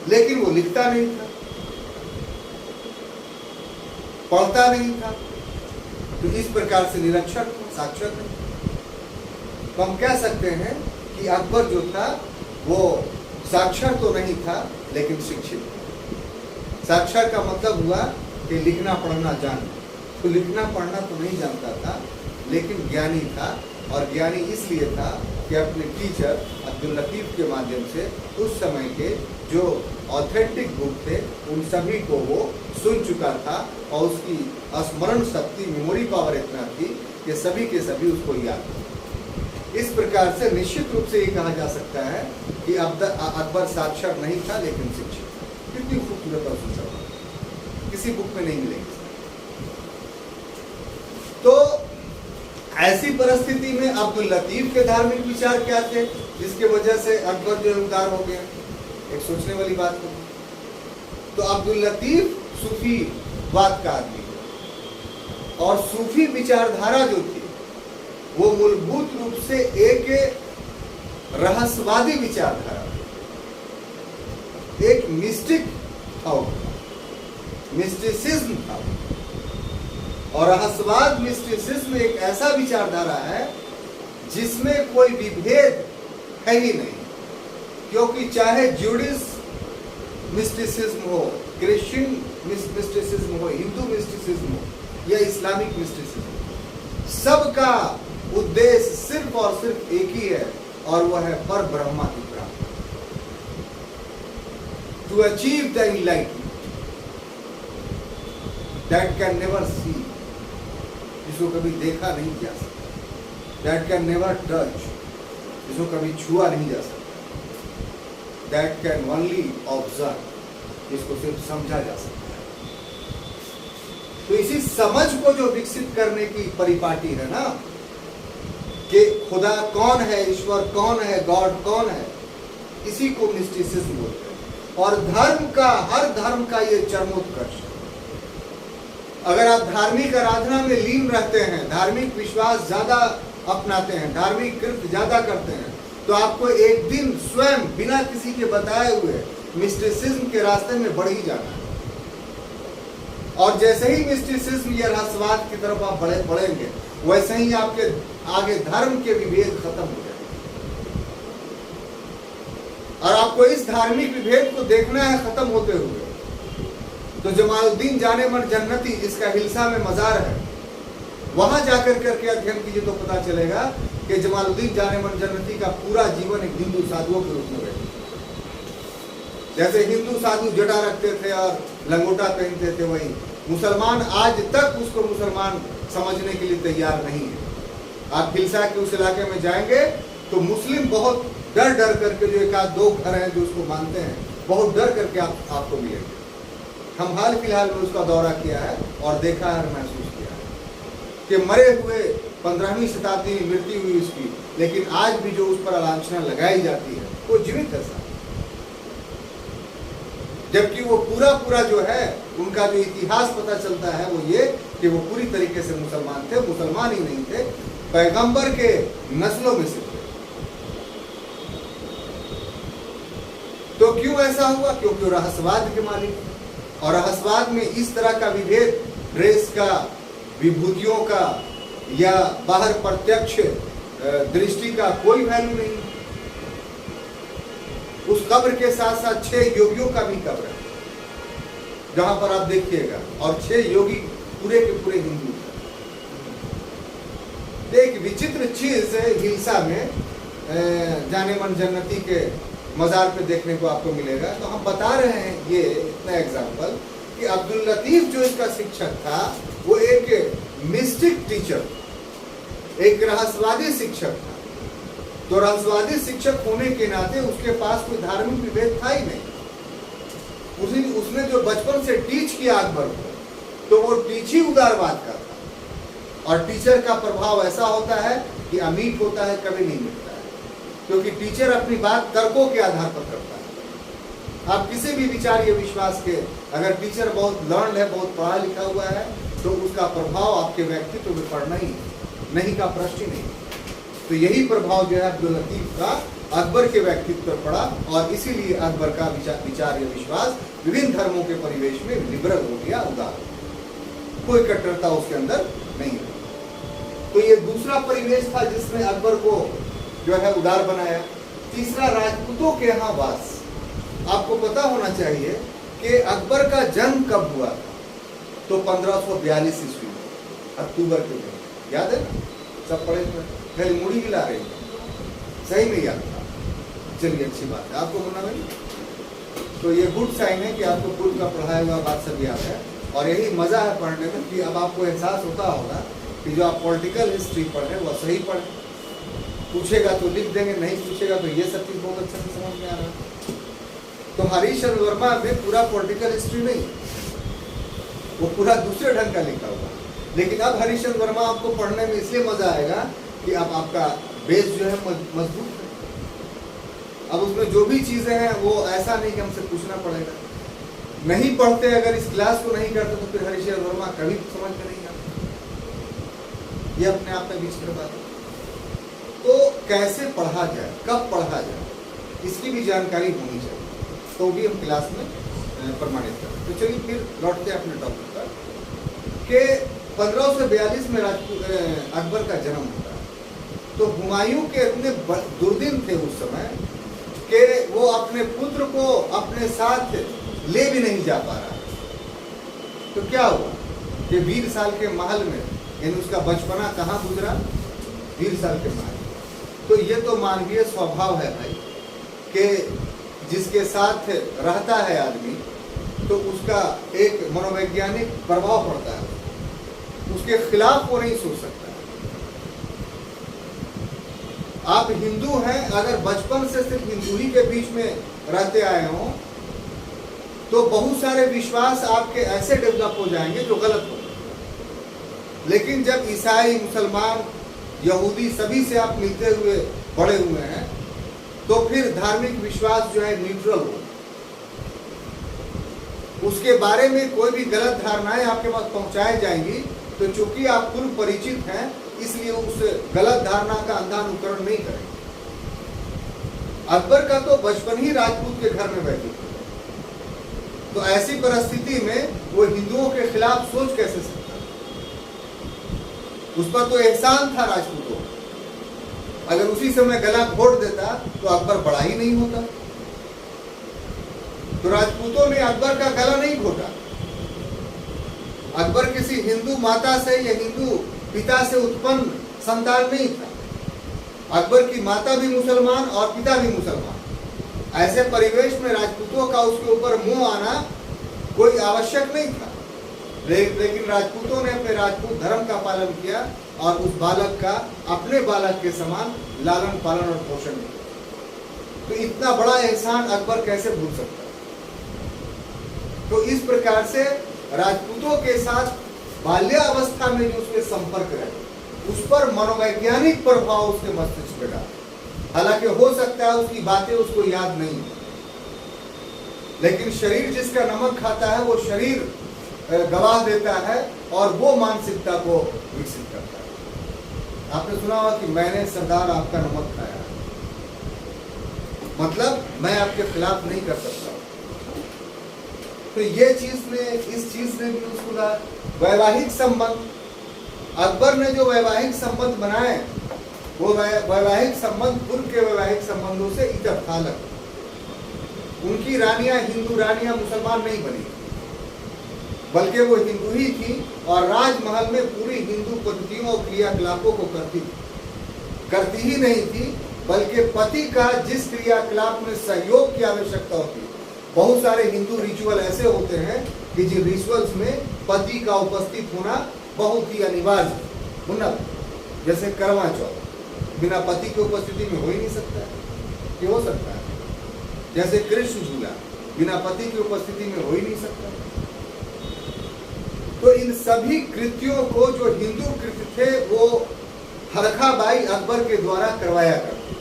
S1: लेकिन वो लिखता नहीं था, पढ़ता नहीं था, तो इस प्रकार से निरक्षर था, साक्षर नहीं। तो हम कह सकते हैं कि अकबर जो था वो साक्षर तो नहीं था लेकिन शिक्षित था। साक्षर का मतलब हुआ कि लिखना पढ़ना जान, तो लिखना पढ़ना तो नहीं जानता था लेकिन ज्ञानी था, और ज्ञानी इसलिए था कि अपने टीचर अब्दुल लतीफ के माध्यम से उस समय के जो ऑथेंटिक बुक थे उन सभी को वो सुन चुका था, और उसकी स्मरण शक्ति, मेमोरी पावर इतना थी कि सभी के सभी उसको याद थे। इस प्रकार से निश्चित रूप से ये कहा जा सकता है कि अकबर साक्षर नहीं था लेकिन शिक्षित था। कितनी खूबसूरत और सुंदर बात, किसी बुक में नहीं मिलेगी। तो ऐसी परिस्थिति में अब्दुल लतीफ के धार्मिक विचार क्या थे जिसके वजह से अकबर जो उदार हो गया? एक सोचने वाली बात होगी। तो अब्दुल लतीफ सूफी वाद का आदमी, और सूफी विचारधारा जो थी वो मूलभूत रूप से एक रहस्यवादी विचारधारा, एक मिस्टिक था, मिस्टिसिज्म था। और रहस्यवाद, मिस्टिसिज्म एक ऐसा विचारधारा है जिसमें कोई विभेद है ही नहीं, क्योंकि चाहे ज्यूडिश मिस्टिसिज्म हो, क्रिश्चियन मिस्टिसिज्म हो, हिंदू मिस्टिसिज्म हो या इस्लामिक मिस्टिसिज्म, सबका उद्देश्य सिर्फ और सिर्फ एक ही है, और वह है पर ब्रह्मा की प्राप्ति, to achieve the enlightenment that can never see, जिसको कभी देखा नहीं जा सकता, दैट कैन नेवर टच, जिसको कभी छुआ नहीं जा सकता, दैट कैन ओनली ऑब्जर्व, जिसको सिर्फ समझा जा सकता है। तो इसी समझ को जो विकसित करने की परिपाटी है ना, कि खुदा कौन है, ईश्वर कौन है, गॉड कौन है, इसी को मिस्टिसिज्म बोलते हैं। और धर्म का, हर धर्म का ये चरमोत्कर्ष है। अगर आप धार्मिक आराधना में लीन रहते हैं, धार्मिक विश्वास ज्यादा अपनाते हैं, धार्मिक कृत्य ज्यादा करते हैं, तो आपको एक दिन स्वयं बिना किसी के बताए हुए मिस्टिसिज्म के रास्ते में बढ़ ही जाना है। और जैसे ही मिस्टिसिज्म या रहस्यवाद की तरफ आप बढ़ेंगे, वैसे ही आपके आगे धर्म के विभेद खत्म हो जाएंगे। और आपको इस धार्मिक विभेद को देखना है खत्म होते हुए। तो जमालुद्दीन जानेमन जन्नती, जिसका हिल्सा में मजार है, वहां जाकर करके अध्ययन कीजिए तो पता चलेगा कि जमालुद्दीन जानेमन जन्नती का पूरा जीवन एक हिंदू साधुओं के रूप में व्यतीत। जैसे हिंदू साधु जटा रखते थे और लंगोटा पहनते थे, वही मुसलमान आज तक उसको मुसलमान समझने के लिए तैयार नहीं है। आप हिल्सा के उस इलाके में जाएंगे तो मुस्लिम बहुत डर डर करके, जो एक आध दो घर हैं जो उसको मानते हैं, बहुत डर करके आपको मिलेंगे। हम हाल फिलहाल में उसका दौरा किया है और देखा है और महसूस किया है कि मरे हुए 15वीं शताब्दी में मृत्यु हुई उसकी, लेकिन आज भी जो उस पर आलोचना लगाई जाती है वो जीवित है। जबकि वो पूरा जो है उनका जो इतिहास पता चलता है वो ये कि वो पूरी तरीके से मुसलमान थे, मुसलमान ही नहीं थे, पैगंबर के नस्लों में से थे। तो क्यों ऐसा हुआ? क्योंकि वो रहस्यवाद के मालिक, और रहस्यवाद में इस तरह का विभेद, ड्रेस का, विभूतियों का या बाहर प्रत्यक्ष दृष्टि का कोई वैल्यू नहीं। उस कब्र के साथ साथ 6 योगियों का भी कब्र है जहां पर आप देखिएगा, और 6 योगी पूरे के पूरे हिंदू। एक विचित्र चीज हिल्सा में जानेमन जन्नती के मजार पे देखने को आपको मिलेगा। तो हम बता रहे हैं ये इतना एग्जाम्पल कि अब्दुल लतीफ जो इसका शिक्षक था वो एक मिस्टिक टीचर, एक रहस्यवादी शिक्षक था। तो रहस्यवादी शिक्षक होने के नाते उसके पास कोई धार्मिक विभेद था ही नहीं। उसने जो बचपन से टीच किया अकबर को, तो वो टीच ही उदारवाद का था। और टीचर का प्रभाव ऐसा होता है कि अमीट होता है, कभी नहीं मिटता है, क्योंकि टीचर अपनी बात तर्कों के आधार पर करता है। आप किसी भी विचार या विश्वास के, अगर टीचर बहुत लर्न है, बहुत पढ़ा लिखा हुआ है, तो उसका प्रभाव आपके व्यक्तित्व में पड़ना ही नहीं का प्रश्न ही नहीं। तो यही प्रभाव जो है अब्दुल लतीफ का अकबर के व्यक्तित्व पर पड़ा, और इसीलिए अकबर का विचार या विश्वास विभिन्न धर्मों के परिवेश में लिबरल हो गया, उदार, कोई कट्टरता उसके अंदर नहीं है। तो ये दूसरा परिवेश था जिसने अकबर को जो है उदार बनाया। तीसरा, राजपूतों के यहाँ वास। आपको पता होना चाहिए कि अकबर का जन्म कब हुआ था, तो 1542 ईस्वी में अक्टूबर के दिन, याद है ना? सब पढ़े हुए, पहले मुड़ी हिला रहे हैं, सही में याद था। चलिए, अच्छी बात है, आपको होना नहीं, तो ये गुड साइन है कि आपको पूर्व का पढ़ाया हुआ बात सब याद है। और यही मजा है पढ़ने में कि अब आपको एहसास होता होगा कि जो आप पॉलिटिकल हिस्ट्री पढ़ रहे हैं वह सही पढ़े। पूछेगा तो लिख देंगे, नहीं पूछेगा तो ये सब चीज बहुत अच्छे से समझ में आ रहा है। तो हरीशचंद्र वर्मा में पूरा पॉलिटिकल हिस्ट्री नहीं, वो पूरा दूसरे ढंग का लिखा हुआ। लेकिन अब हरीशचंद्र वर्मा आपको पढ़ने में इसलिए मजा आएगा कि अब आपका बेस जो है मजबूत है। अब उसमें जो भी चीजें हैं वो ऐसा नहीं कि हमसे पूछना पड़ेगा। नहीं पढ़ते, अगर इस क्लास को नहीं करते तो फिर हरीशचंद्र वर्मा कभी समझ में नहीं आता। ये अपने आप में विचित्र बात है। तो कैसे पढ़ा जाए, कब पढ़ा जाए, इसकी भी जानकारी होनी चाहिए, तो भी हम क्लास में प्रमाणित करें। तो चलिए फिर लौटते हैं अपने टॉपिक पर कि 1542 में अकबर का जन्म होता है। तो हुमायूं के इतने दुर्दिन थे उस समय कि वो अपने पुत्र को अपने साथ ले भी नहीं जा पा रहा। तो क्या हुआ कि 20 साल के महल में, यानी उसका बचपना कहाँ गुजरा? 20 साल के महल। तो ये तो मानवीय स्वभाव है भाई कि जिसके साथ रहता है आदमी तो उसका एक मनोवैज्ञानिक प्रभाव पड़ता है, उसके खिलाफ वो नहीं सोच सकता। आप हिंदू हैं, अगर बचपन से सिर्फ हिंदू ही के बीच में रहते आए हों तो बहुत सारे विश्वास आपके ऐसे डेवलप हो जाएंगे जो गलत हो। लेकिन जब ईसाई, मुसलमान, यहूदी सभी से आप मिलते हुए बड़े हुए हैं तो फिर धार्मिक विश्वास जो है न्यूट्रल हो, उसके बारे में कोई भी गलत धारणाएं आपके पास पहुंचाई जाएंगी तो चूंकि आप पूर्व परिचित हैं इसलिए उस गलत धारणा का अंधानुकरण नहीं करेंगे। अकबर का तो बचपन ही राजपूत के घर में बैठी, तो ऐसी परिस्थिति में वो हिंदुओं के खिलाफ सोच कैसे सकता? उस पर तो एहसान था राजपूतों, अगर उसी समय गला घोट देता तो अकबर बड़ा ही नहीं होता। तो राजपूतों ने अकबर का गला नहीं घोटा। अकबर किसी हिंदू माता से या हिंदू पिता से उत्पन्न संतान नहीं था। अकबर की माता भी मुसलमान और पिता भी मुसलमान। ऐसे परिवेश में राजपूतों का उसके ऊपर मुंह आना कोई आवश्यक नहीं था। लेकिन राजपूतों ने अपने राजपूत धर्म का पालन किया और उस बालक का अपने बालक के समान लालन पालन और पोषण किया। तो इतना बड़ा एहसान अकबर कैसे भूल सकता? तो इस प्रकार से राजपूतों के साथ बाल्यावस्था में जो उसके संपर्क रहे उस पर मनोवैज्ञानिक प्रभाव उसके मस्तिष्क पर डाला। हालांकि हो सकता है उसकी बातें उसको याद नहीं हो, लेकिन शरीर जिसका नमक खाता है वो शरीर गवाह देता है और वो मानसिकता को विकसित करता है। आपने सुना होगा कि मैंने सरदार आपका नमक खाया, मतलब मैं आपके खिलाफ नहीं कर सकता। तो ये चीज ने, इस चीज ने भी उसको वैवाहिक संबंध, अकबर ने जो वैवाहिक संबंध बनाए वो वैवाहिक संबंध पूर्व के वैवाहिक संबंधों से इतफालक। उनकी रानियां हिंदू रानियां मुसलमान नहीं बनी, बल्कि वो हिंदू ही थी और राजमहल में पूरी हिंदू पद्धतियों और क्रियाकलापों को करती ही नहीं थी, बल्कि पति का जिस क्रियाकलाप में सहयोग की आवश्यकता होती है। बहुत सारे हिंदू रिचुअल ऐसे होते हैं कि जिन रिचुअल्स में पति का उपस्थित होना बहुत ही अनिवार्य होना। जैसे करवा चौथ बिना पति की उपस्थिति में हो ही नहीं सकता है, कि हो सकता है? जैसे कृष्ण झूला बिना पति की उपस्थिति में हो ही नहीं सकता। तो इन सभी कृत्यों को जो हिंदू कृत्य थे वो हरखाबाई अकबर के द्वारा करवाया करती।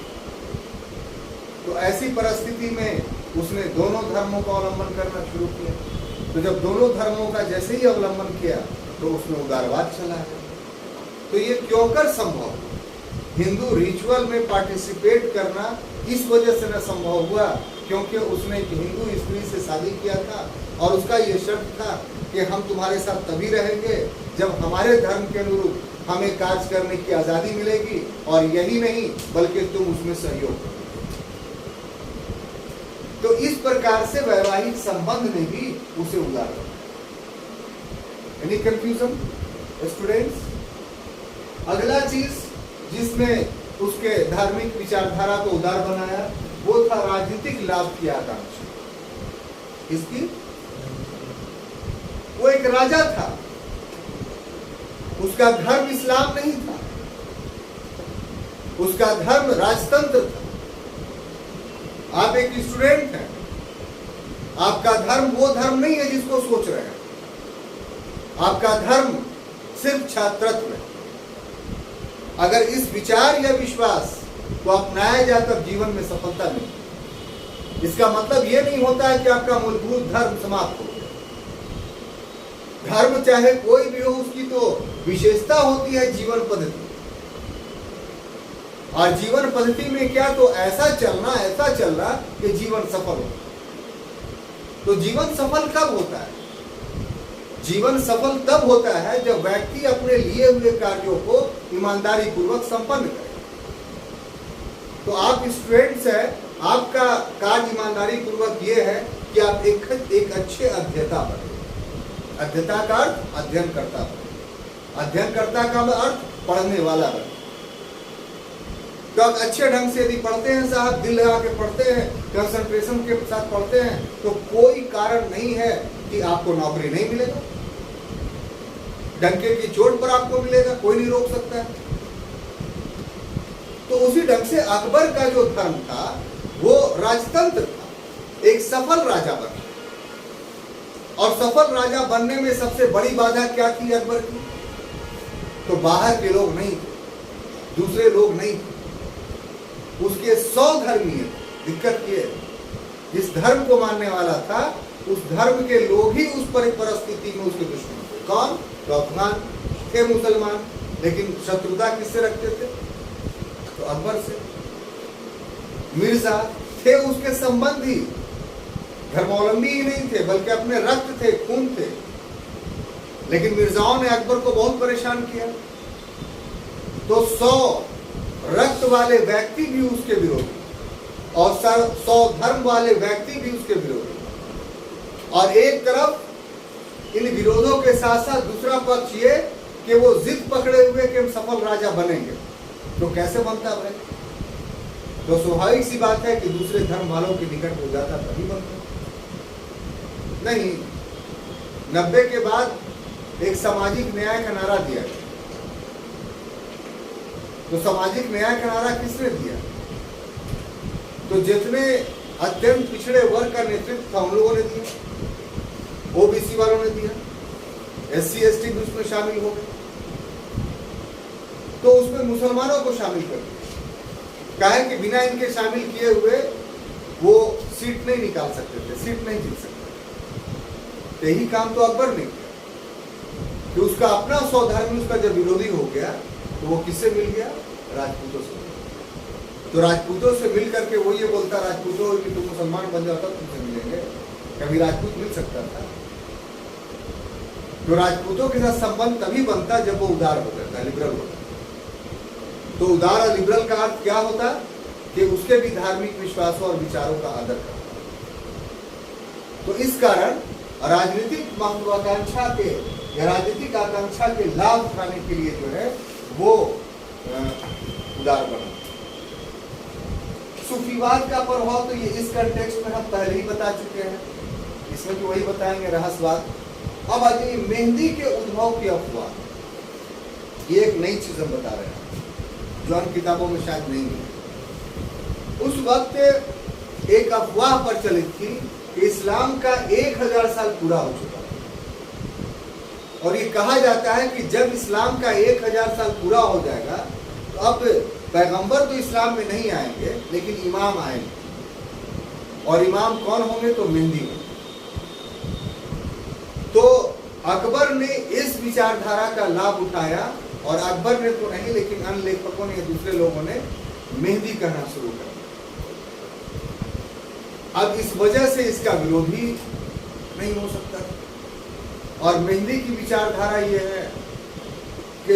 S1: तो ऐसी परिस्थिति में उसने दोनों धर्मों का अवलंबन करना शुरू किया। तो जब दोनों धर्मों का जैसे ही अवलंबन किया तो उसमें उदारवाद चला है। तो ये क्यों कर संभव? हिंदू रिचुअल में पार्टिसिपेट करना इस वजह से न संभव हुआ क्योंकि उसने एक हिंदू स्त्री से शादी किया था और उसका ये शर्त था कि हम तुम्हारे साथ तभी रहेंगे जब हमारे धर्म के अनुरूप हमें कार्य करने की आजादी मिलेगी, और यही नहीं बल्कि तुम उसमें सहयोग करो। तो इस प्रकार से वैवाहिक संबंध ने भी उसे उदार बनाया। Any confusion students? अगला चीज जिसने उसके धार्मिक विचारधारा को उदार बनाया वो था राजनीतिक लाभ की आकांक्षा। इसकी वो एक राजा था, उसका धर्म इस्लाम नहीं था, उसका धर्म राजतंत्र था। आप एक स्टूडेंट हैं, आपका धर्म वो धर्म नहीं है जिसको सोच रहे हैं। आपका धर्म सिर्फ छात्रत्व है। अगर इस विचार या विश्वास को अपनाया जाए तब जीवन में सफलता मिलेगी। इसका मतलब यह नहीं होता है कि आपका मूलभूत धर्म समाप्त हो गया। धर्म चाहे कोई भी हो उसकी तो विशेषता होती है जीवन पद्धति, और जीवन पद्धति में क्या तो ऐसा चलना कि जीवन सफल हो। तो जीवन सफल कब होता है? जीवन सफल तब होता है जब व्यक्ति अपने लिए हुए कार्यों को ईमानदारी पूर्वक संपन्न करे। तो आप स्टूडेंट्स हैं, आपका कार्य ईमानदारी पूर्वक ये है कि आप एक अच्छे अध्येता बने। अध्येता का अर्थ अध्ययनकर्ता बने। अध्ययनकर्ता का अर्थ पढ़ने वाला बने। तो आप अच्छे ढंग से यदि पढ़ते हैं साहब, दिल लगा के पढ़ते हैं, कंसंट्रेशन के साथ पढ़ते हैं, तो कोई कारण नहीं है कि आपको नौकरी नहीं मिलेगा। डंके की चोट पर आपको मिलेगा, कोई नहीं रोक सकता है। तो उसी ढंग से अकबर का जो धर्म था वो राजतंत्र था। एक सफल राजा बना, और सफल राजा बनने में सबसे बड़ी बाधा क्या थी अकबर की? तो बाहर के लोग नहीं थे, दूसरे लोग नहीं थे, उसके 100 धर्मीय। दिक्कत ये, जिस धर्म को मानने वाला था उस धर्म के लोग ही उस परिस्थिति में उसके दुश्मन थे। कौन? तो अफगान थे मुसलमान, लेकिन शत्रुता किससे रखते थे? तो अकबर से। मिर्जा थे उसके संबंधी, धर्मावलंबी ही नहीं थे बल्कि अपने रक्त थे, खून थे, लेकिन मिर्जाओं ने अकबर को बहुत परेशान किया। तो 100 रक्त वाले व्यक्ति भी उसके विरोधी, और 100 धर्म वाले व्यक्ति भी उसके विरोधी। और एक तरफ इन विरोधों के साथ साथ दूसरा पक्ष ये कि वो जिद पकड़े हुए कि हम सफल राजा बनेंगे। तो कैसे बनता भाई? तो स्वाभाविक सी बात है कि दूसरे धर्म वालों के निकट हो जाता तभी बनता। नहीं, 90 के बाद एक सामाजिक न्याय का नारा दिया गया। तो सामाजिक न्याय का नारा किसने दिया? तो जितने अत्यंत पिछड़े वर्ग का नेतृत्व था उन लोगों ने दिया, ओबीसी वालों ने दिया, SC ST भी उसमें शामिल हो गए। तो उसमें मुसलमानों को शामिल कर दिया। कहा कि बिना इनके शामिल किए हुए वो सीट नहीं निकाल सकते थे, सीट नहीं जीत सकते। तो यही काम तो अकबर ने किया कि उसका अपना 100 धर्मी उसका जब विरोधी हो गया तो वो किससे मिल गया? राजपूतों से। तो राजपूतों से मिल करके वो ये बोलता राजपूतों कि तुम मुसलमान बन जाओ तब तुमसे मिलेंगे। कभी राजपूत मिल सकता था? तो राजपूतों के साथ संबंध तभी बनता जब वो उदार हो जाता, लिबरल होता। तो उदार और लिबरल का अर्थ क्या होता? कि उसके भी धार्मिक विश्वासों और विचारों का आदर करता। तो इस कारण राजनीतिक महत्वाकांक्षा के या राजनीतिक आकांक्षा के लाभ उठाने के लिए जो है वो उदार बना। सूफीवाद का प्रभाव तो ये इस कंटेक्स्ट में हम पहले ही बता चुके हैं, इसमें तो वही बताएंगे रहस्यवाद। अब आ जाइए मेहंदी के उद्भव की अफवाह। ये एक नई चीज हम बता रहे हैं। जो अन्य किताबों में शायद नहीं है। उस वक्त एक अफवाह प्रचलित थी कि इस्लाम का 1000 साल पूरा हो चुका है और ये कहा जाता है कि जब इस्लाम का 1000 साल पूरा हो जाएगा तो अब पैगंबर तो इस्लाम में नहीं आएंगे लेकिन इमाम आएंगे, और इमाम कौन होंगे? तो मेहदी होंगे। तो अकबर ने इस विचारधारा का लाभ उठाया, और अकबर ने तो नहीं लेकिन अन्य लेखकों ने, दूसरे लोगों ने मेहदी कहना शुरू कर दिया। अब इस वजह से इसका विरोधी नहीं हो सकता, और मेहदी की विचारधारा यह है कि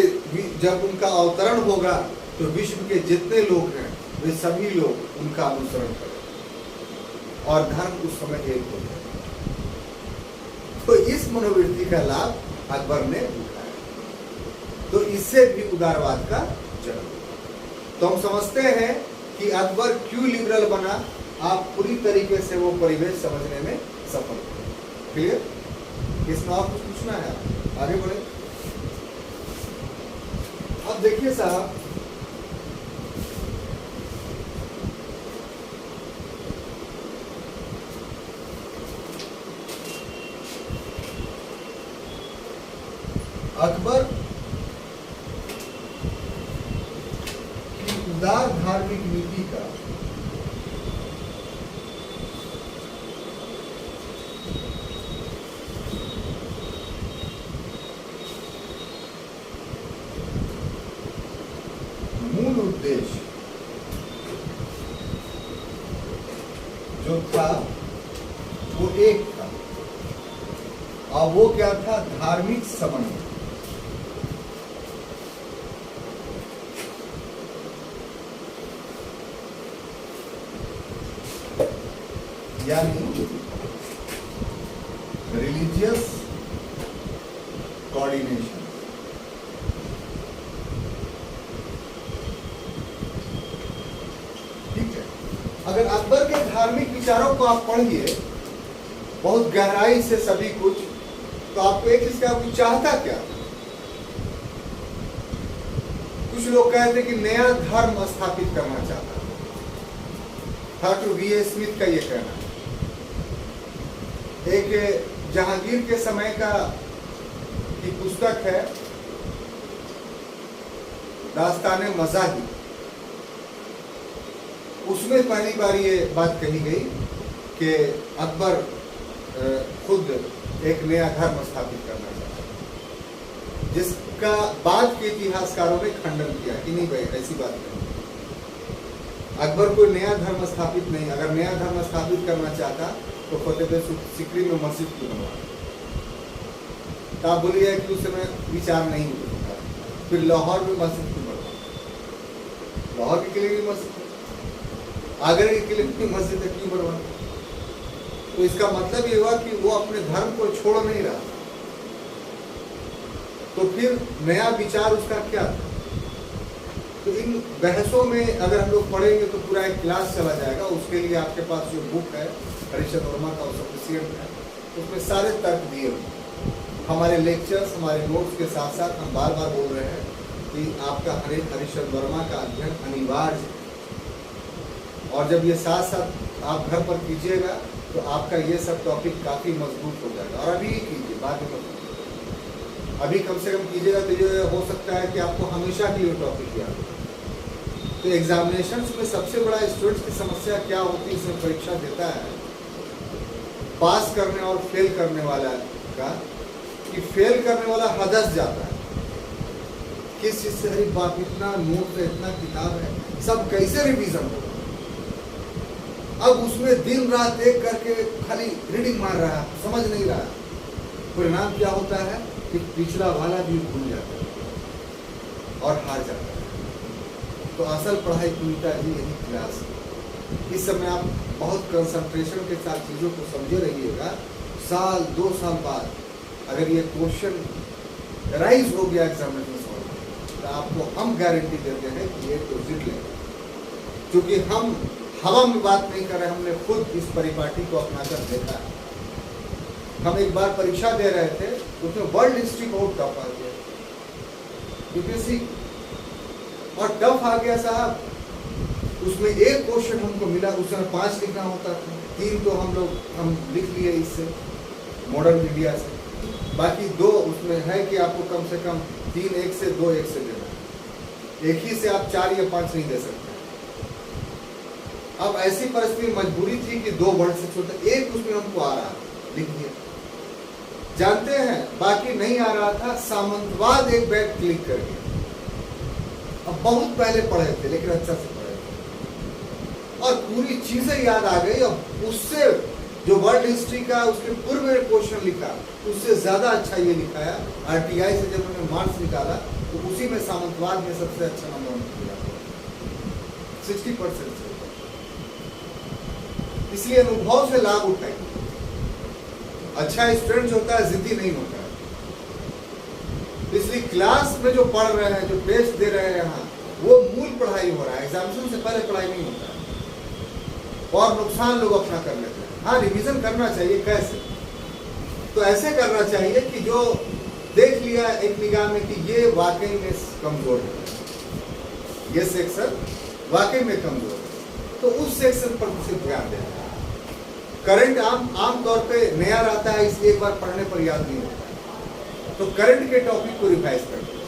S1: जब उनका अवतरण होगा तो विश्व के जितने लोग हैं वे सभी लोग उनका अनुसरण करें और धर्म उस समय एक हो जाए। तो इस मनोवृत्ति का लाभ अकबर ने उठाया, तो इससे भी उदारवाद का जन्म। तो हम समझते हैं कि अकबर क्यों लिबरल बना, आप पूरी तरीके से वो परिवेश समझने में सफल हुए। क्लियर? इसमें और कुछ पूछना है? आगे बढ़े। अब देखिए साहब, अकबर की उदार धार्मिक नीति का मूल उद्देश्य जो था वो एक था, और वो क्या था? धार्मिक समन्वय। यानी रिलीजियस कोऑर्डिनेशन। ठीक है, अगर अकबर के धार्मिक विचारों को आप पढ़िए बहुत गहराई से सभी कुछ, तो आपको एक चीज का कुछ चाहता क्या? कुछ लोग कहते कि नया धर्म स्थापित करना चाहता था। To VA. स्मिथ का ये कहना है। एक जहांगीर के समय का की पुस्तक है दास्ताने मज़ाहिर, उसमें पहली बार ये बात कही गई कि अकबर खुद एक नया धर्म स्थापित करना चाहता है, जिसका बाद के इतिहासकारों ने खंडन किया कि नहीं भाई ऐसी बात नहीं, अकबर कोई नया धर्म स्थापित नहीं, अगर नया धर्म स्थापित करना चाहता तो फतेह सिकरी में मस्जिद क्यों बनवाया? तो आप बोलिए कि उस समय विचार नहीं होता, फिर लाहौर में मस्जिद क्यों बनवाया? लाहौर के किले की मस्जिद, आगरा के किले की मस्जिद है, क्यों बनवाया? तो इसका मतलब ये हुआ कि वो अपने धर्म को छोड़ नहीं रहा। तो फिर नया विचार उसका क्या था? तो इन बहसों में अगर हम लोग पढ़ेंगे तो पूरा एक क्लास चला जाएगा। उसके लिए आपके पास जो बुक है हरिश्चंद्र वर्मा का, सफिशिएंट है, उसमें सारे तर्क दिए हुए। हमारे लेक्चर्स, हमारे नोट्स के साथ साथ हम बार बार बोल रहे हैं कि आपका हरिश्चंद्र वर्मा का अध्ययन अनिवार्य है, और जब ये साथ साथ आप घर पर कीजिएगा तो आपका ये सब टॉपिक काफ़ी मजबूत हो जाएगा। और अभी कीजिए, बाद में अभी कम से कम कीजिएगा तो ये हो सकता है कि आपको हमेशा के लिए टॉपिक याद हो। तो एग्जामिनेशंस में सबसे बड़ा स्टूडेंट्स की समस्या क्या होती है, इसमें परीक्षा देता है पास करने और फेल करने वाला का, कि फेल करने वाला हदस जाता है किस चीज़ से, अरे बाप इतना नोट है, इतना किताब है, सब कैसे रिवीजन होगा। अब उसमें दिन रात एक करके खाली रीडिंग मार रहा है, समझ नहीं रहा है। परिणाम क्या होता है कि पिछला वाला भी भूल जाता है और हार जाता है। तो असल पढ़ाई पूरी ही यही क्लास है। इस समय आप बहुत कंसंट्रेशन के साथ चीज़ों को समझे रहिएगा। साल 2 साल बाद अगर ये क्वेश्चन राइज हो गया एग्जामिनेशन में, तो आपको हम गारंटी देते हैं कि ये तो जीत लेगा। क्योंकि हम हवा में बात नहीं कर रहे, हमने खुद इस परिपाटी को अपनाकर देखा है। हम एक बार परीक्षा दे रहे थे, उसमें वर्ल्ड हिस्ट्री बहुत टफ आ गया। यूपीएससी और टफ आ गया साहब, उसमें एक क्वेश्चन हमको मिला, उस समय 5 लिखना होता था, 3 तो हम लिख लिए इससे मॉडर्न मीडिया से, बाकी 2 उसमें है कि आपको कम से कम 3 एक से 2 एक से देना, एक ही से आप 4 या 5 नहीं दे सकते। अब ऐसी परिस्थिति मजबूरी थी कि 2 वर्ड से छोटा एक उसमें हमको आ रहा, लिख दिया। जानते हैं बाकी नहीं आ रहा था, सामंतवाद एक बैग क्लिक कर दिया। अब बहुत पहले पढ़े थे लेकिन अच्छा से पढ़े थे और पूरी चीजें याद आ गई। अब उससे जो वर्ल्ड हिस्ट्री का उसके पूर्व में क्वेश्चन लिखा उससे ज्यादा अच्छा ये लिखा है। आरटीआई से जब उन्होंने मार्क्स निकाला तो उसी में सामंतवाद में सबसे अच्छा नंबर मिला 60% से। इसलिए अनुभव से लाभ उठाएंगे। अच्छा स्टूडेंट होता है, जिद्दी नहीं होता है। इसलिए क्लास में जो पढ़ रहे हैं, जो टेस्ट दे रहे हैं यहाँ, वो मूल पढ़ाई हो रहा है, एग्जामिनेशन से पहले पढ़ाई नहीं होता है और नुकसान लोग अपना कर लेते हैं। हाँ, रिवीजन करना चाहिए। कैसे? तो ऐसे करना चाहिए कि जो देख लिया एक निगाह में कि ये वाकई में कमजोर है, ये सेक्शन वाकई में कमजोर है, तो उस सेक्शन पर उसे ध्यान देना। करंट आम तौर पे नया रहता है, इसलिए एक बार पढ़ने पर याद नहीं होता, तो करंट के टॉपिक को रिवाइज करते हैं।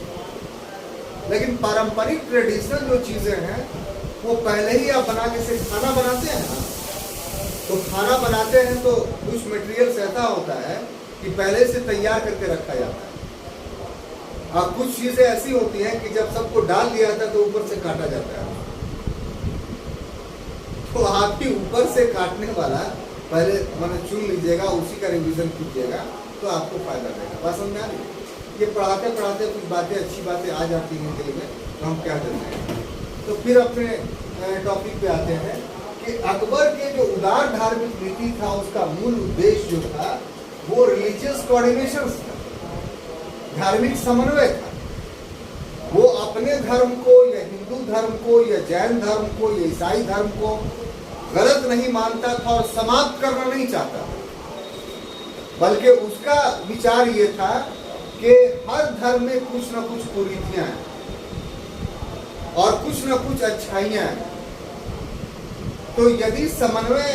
S1: लेकिन पारंपरिक ट्रेडिशनल जो चीजें हैं वो पहले ही आप बना के से खाना बनाते हैं ना, तो खाना बनाते हैं तो कुछ मटेरियल्स ऐसा होता है कि पहले से तैयार करके रखा जाता है और कुछ चीजें ऐसी होती हैं कि जब सबको डाल दिया जाता है तो ऊपर से काटा जाता है। तो आपकी ऊपर से काटने वाला पहले मैंने चुन लीजिएगा, उसी का रिवीजन कीजिएगा तो आपको फायदा रहेगा। बात समझ में आ रही है? ये पढ़ाते पढ़ाते कुछ बातें, अच्छी बातें आ जाती हैं दिल में, तो हम क्या करते हैं। तो फिर अपने टॉपिक पे आते हैं कि अकबर के जो उदार धार्मिक नीति था उसका मूल उद्देश्य जो था वो रिलीजियस कोऑर्डिनेशन था, धार्मिक समन्वय था। वो अपने धर्म को या हिंदू धर्म को या जैन धर्म को या ईसाई धर्म को गलत नहीं मानता था और समाप्त करना नहीं चाहता, बल्कि उसका विचार ये था कि हर धर्म में कुछ न कुछ कुरीतियां हैं और कुछ न कुछ अच्छाइयां हैं। तो यदि समन्वय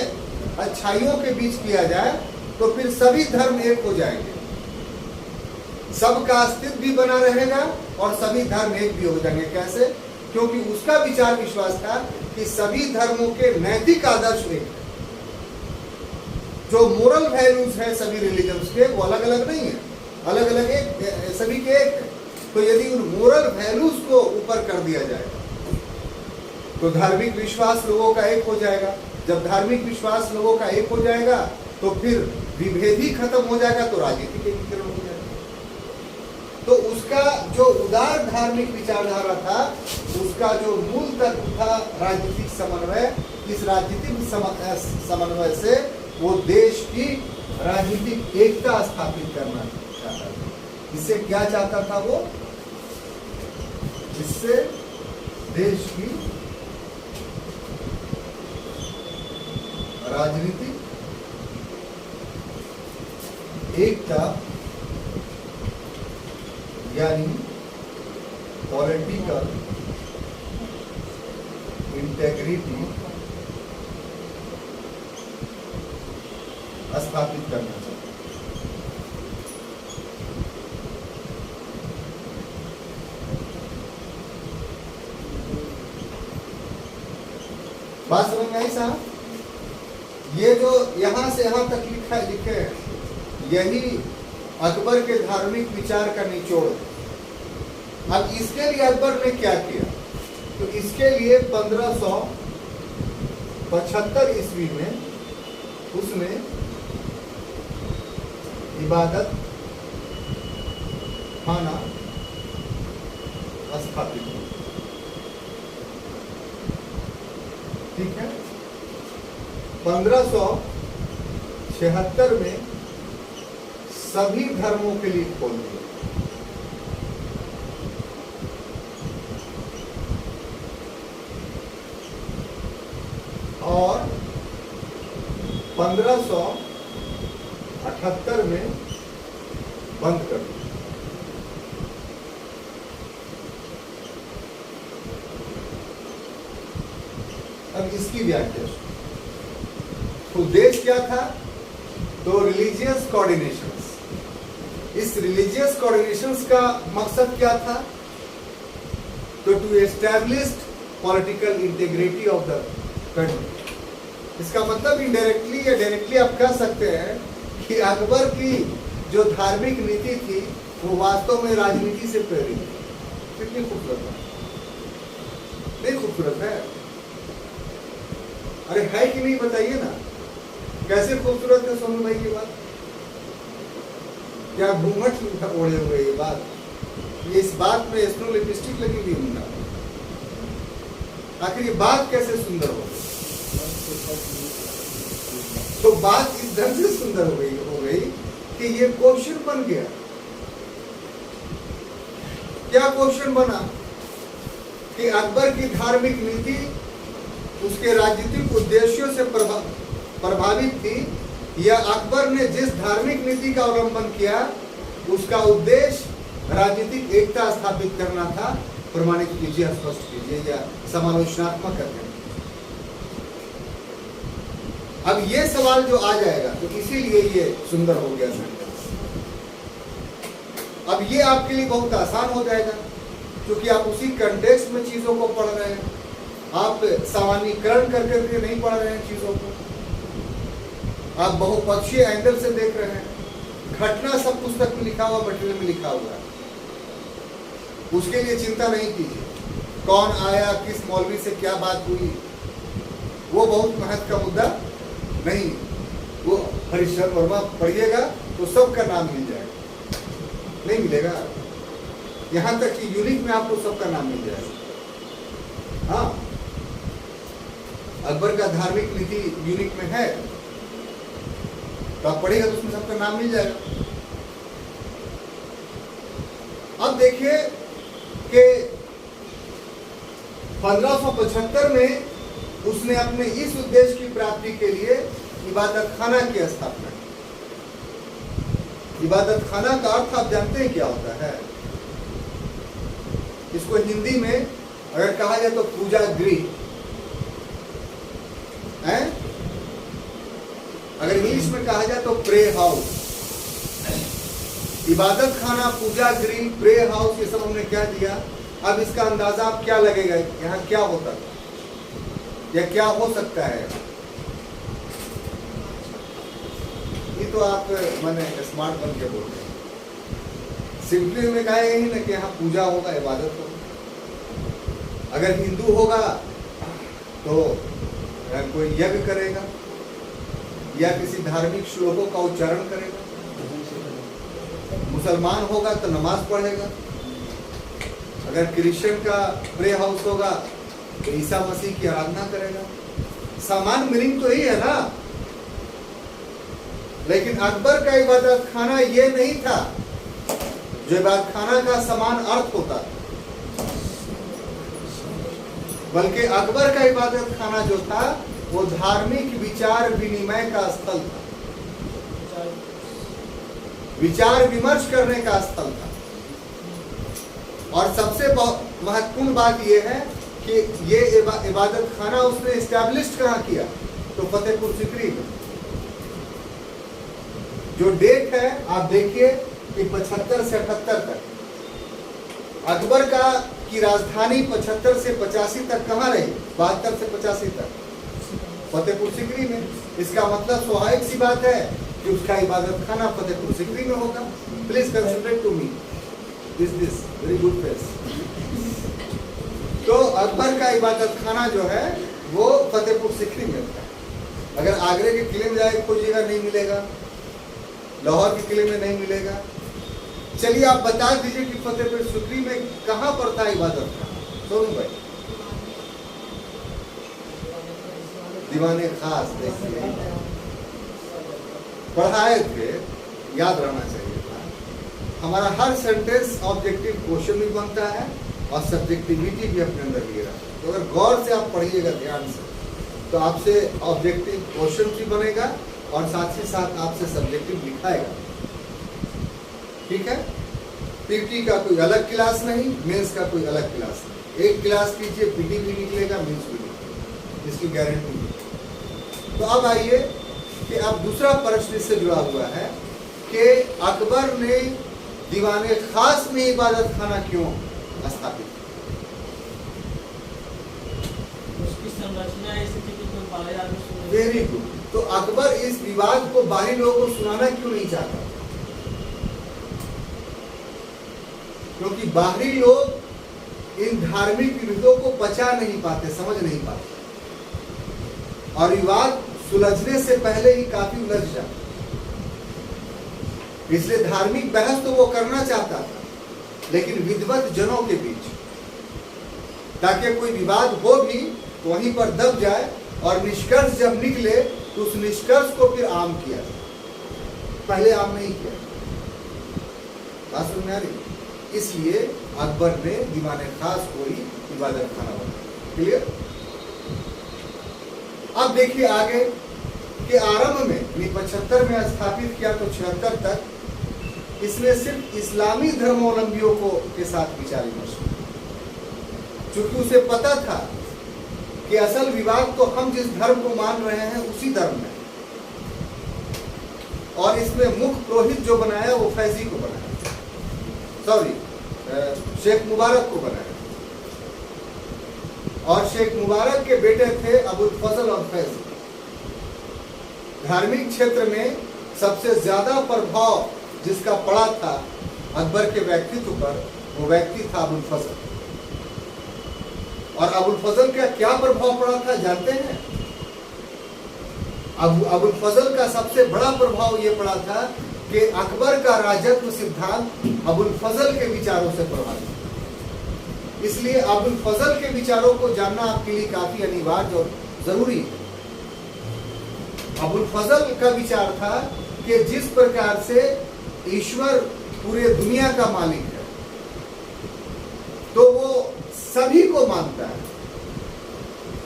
S1: अच्छाइयों के बीच किया जाए तो फिर सभी धर्म एक हो जाएंगे, सबका अस्तित्व भी बना रहेगा और सभी धर्म एक भी हो जाएंगे। कैसे? क्योंकि उसका विचार विश्वास था कि सभी धर्मों के नैतिक आदर्श एक, जो मोरल वैल्यूज है सभी रिलीजन्स के वो अलग अलग नहीं है, अलग अलग एक, सभी के एक। तो यदि उन मोरल वैल्यूज को ऊपर कर दिया जाए तो धार्मिक विश्वास लोगों का एक हो जाएगा। जब धार्मिक विश्वास लोगों का एक हो जाएगा तो फिर विभेद ही खत्म हो जाएगा, तो राजनीतिक एकीकरण हो जाएगा। तो उसका जो उदार धार्मिक विचारधारा था उसका जो मूल तत्व था राजनीतिक समन्वय। इस राजनीतिक समन्वय से वो देश की राजनीतिक एकता स्थापित करना चाहता था। इससे क्या चाहता था वो? इससे देश की राजनीतिक एकता यानी पॉलिटिकल इंटेग्रिटी स्थापित करना चाहिए। बात समझ में आई साहब? ये जो यहां से यहां तक लिखे हैं यही अकबर के धार्मिक विचार का निचोड़ है। अब इसके लिए अकबर ने क्या किया? तो इसके लिए 1575 ईस्वी में उसने इबादत खाना स्थापित किया। ठीक है। 1576 में सभी धर्मों के लिए खोल दिया। और 1578 में बंद कर दिया। अब इसकी व्याख्या। उद्देश्य क्या था? तो रिलीजियस कोऑर्डिनेशंस। इस रिलीजियस कोऑर्डिनेशंस का मकसद क्या था? तो to establish political integrity of the country. इसका मतलब इनडायरेक्टली या डायरेक्टली आप कह सकते हैं कि अकबर की जो धार्मिक नीति थी वो वास्तव में राजनीति से प्रेरित थी। कितनी खूबसूरत है, नहीं खूबसूरत है? अरे है कि नहीं बताइए ना, कैसे खूबसूरत है सोनू भाई की बात? क्या घूंघट ओढ़े हुए ये बात, ये इस बात में स्नो लिपस्टिक लगी हुई मुन्ना, आखिर ये बात कैसे सुंदर हो गई? तो बात इस ढंग से सुंदर हो गई कि ये क्वेश्चन बन गया। क्या क्वेश्चन बना? कि अकबर की धार्मिक नीति उसके राजनीतिक उद्देश्यों से प्रभावित थी, या अकबर ने जिस धार्मिक नीति का अवलंबन किया उसका उद्देश्य राजनीतिक एकता स्थापित करना था? प्रमाणित कीजिए, स्पष्ट कीजिए या समालोचनात्मक करके। अब ये सवाल जो आ जाएगा तो इसीलिए ये सुंदर हो गया सेंटेंस। अब ये आपके लिए बहुत आसान हो जाएगा क्योंकि आप उसी कंटेक्स्ट में चीजों को पढ़ रहे हैं, आप सामान्यीकरण कर करके नहीं पढ़ रहे हैं चीजों को, आप बहुपक्षीय एंगल से देख रहे हैं। घटना सब पुस्तक में लिखा हुआ, मटेरियल में लिखा हुआ है, उसके लिए चिंता नहीं कीजिए। कौन आया, किस मौलवी से क्या बात हुई, वो बहुत महत्व का मुद्दा नहीं। वो हरिश्चंद्र वर्मा पढ़िएगा तो सबका नाम मिल जाएगा, नहीं मिलेगा? यहां तक कि यूनिक में आपको सबका नाम मिल जाएगा। हाँ, अकबर का धार्मिक नीति यूनिक में है तो आप पढ़ेगा तो उसमें सबका नाम मिल जाएगा। अब देखिए कि 1575 में उसने अपने इस उद्देश्य की प्राप्ति के लिए इबादत खाना की स्थापना की। इबादत खाना का अर्थ आप जानते हैं क्या होता है? इसको हिंदी में अगर कहा जाए तो पूजा गृह है, अगर इंग्लिश में कहा जाए तो प्रे हाउस। इबादत खाना, पूजा गृह, प्रे हाउस, ये सब हमने क्या दिया। अब इसका अंदाजा आप क्या लगेगा यहाँ क्या होता है या क्या हो सकता है? ये तो आप मैंने स्मार्ट बन के बोल रहे हैं। सिंपली में कहा यही ना कि यहाँ पूजा होगा, इबादत होगा। अगर हिंदू होगा तो कोई यज्ञ करेगा या किसी धार्मिक श्लोकों का उच्चारण करेगा। मुसलमान होगा तो नमाज पढ़ेगा। अगर क्रिश्चियन का प्रे हाउस होगा तो ईसा मसीह की आराधना करेगा। सामान्य मीनिंग तो यही है ना। लेकिन अकबर का इबादत खाना ये नहीं था जो इबादत खाना का समान अर्थ होता था, बल्कि अकबर का इबादत खाना जो था वो धार्मिक विचार विनिमय का स्थल था, विचार विमर्श करने का स्थल था। और सबसे महत्वपूर्ण बात यह है कि ये इबादत खाना उसने एस्टैब्लिश कहाँ किया? तो फतेहपुर सीकरी में। जो डेट है आप देखिए कि 75 से 78 तक अकबर का की राजधानी 75 से 85 तक कहाँ रही? 72 से 85 तक फतेहपुर सीकरी में। इसका मतलब स्वाभाविक सी बात है कि उसका इबादत खाना फतेहपुर सीकरी में होगा। Please consider to me this very good face. तो अकबर का इबादत खाना जो है वो फतेहपुर सीकरी में था। अगर आगरे के किले में जाए खोजिएगा नहीं मिलेगा, लाहौर के किले में नहीं मिलेगा। चलिए आप बता दीजिए कि फतेहपुर सीकरी में कहां पर था इबादत खाना? सोनू भाई दीवाने खास देखिए पढ़ाए थे, याद रहना चाहिए था। हमारा हर सेंटेंस ऑब्जेक्टिव क्वेश्चन भी बनता है और सब्जेक्टिविटी भी अपने अंदर लिए रहा है। तो अगर गौर से आप पढ़िएगा ध्यान से तो आपसे ऑब्जेक्टिव क्वेश्चन भी बनेगा और साथ ही साथ आपसे सब्जेक्टिव लिखाएगा। ठीक है? पीटी का कोई अलग क्लास नहीं, मेंस का कोई अलग क्लास नहीं। एक क्लास कीजिए, पीटी भी निकलेगा, मेंस भी निकलेगा। इसलिए उसकी गारंटी है। तो अब आइए कि अब दूसरा प्रश्न इससे जुड़ा हुआ है कि अकबर ने दीवाने खास में इबादत खाना क्यों स्थापित किया?
S2: उसकी संरचना ऐसी थी कि कोई बाहरी आदमी सुने।
S1: Very good. तो अकबर इस विवाद को बाहरी लोगों को सुनाना क्यों नहीं चाहता? क्योंकि बाहरी लोग इन धार्मिक विरोधों को पचा नहीं पाते, समझ नहीं पाते, और विवाद सुलझने से पहले ही काफी उलझ जाता। इसलिए धार्मिक बहस तो वो करना चाहता था, लेकिन विद्वत जनों के बीच, ताकि कोई विवाद हो भी तो वहीं पर दब जाए और निष्कर्ष जब निकले तो उस निष्कर्ष को फिर आम किया जाए, पहले आम नहीं किया। बात समझ में आ रही? इसलिए अकबर ने दीवाने खास को ही इबादत खाना बनाया। क्लियर? अब देखिए आगे कि आरंभ में 75 में स्थापित किया तो 76 तक इसने सिर्फ इस्लामी धर्मावलंबियों को के साथ विचार विमर्श किया, क्योंकि उसे पता था कि असल विवाद तो हम जिस धर्म को मान रहे हैं उसी धर्म में, और इसमें मुख्य पुरोहित जो बनाया वो फैजी को बनाया, सॉरी शेख मुबारक को बनाया, और शेख मुबारक के बेटे थे अबुल फजल और फैजी। धार्मिक क्षेत्र में सबसे ज्यादा प्रभाव जिसका पड़ा था अकबर के व्यक्तित्व पर, वो व्यक्ति था अबुल फजल। और अबुल फजल का क्या प्रभाव पड़ा था जानते हैं? अबुल फजल का सबसे बड़ा प्रभाव ये पड़ा था कि अकबर का राजत्व सिद्धांत अबुल फजल के विचारों से प्रभावित। इसलिए अबुल फजल के विचारों को जानना आपके लिए काफी अनिवार्य और जरूरी है। अबुल फजल का विचार था कि जिस प्रकार से ईश्वर पूरे दुनिया का मालिक है, तो वो सभी को मानता है।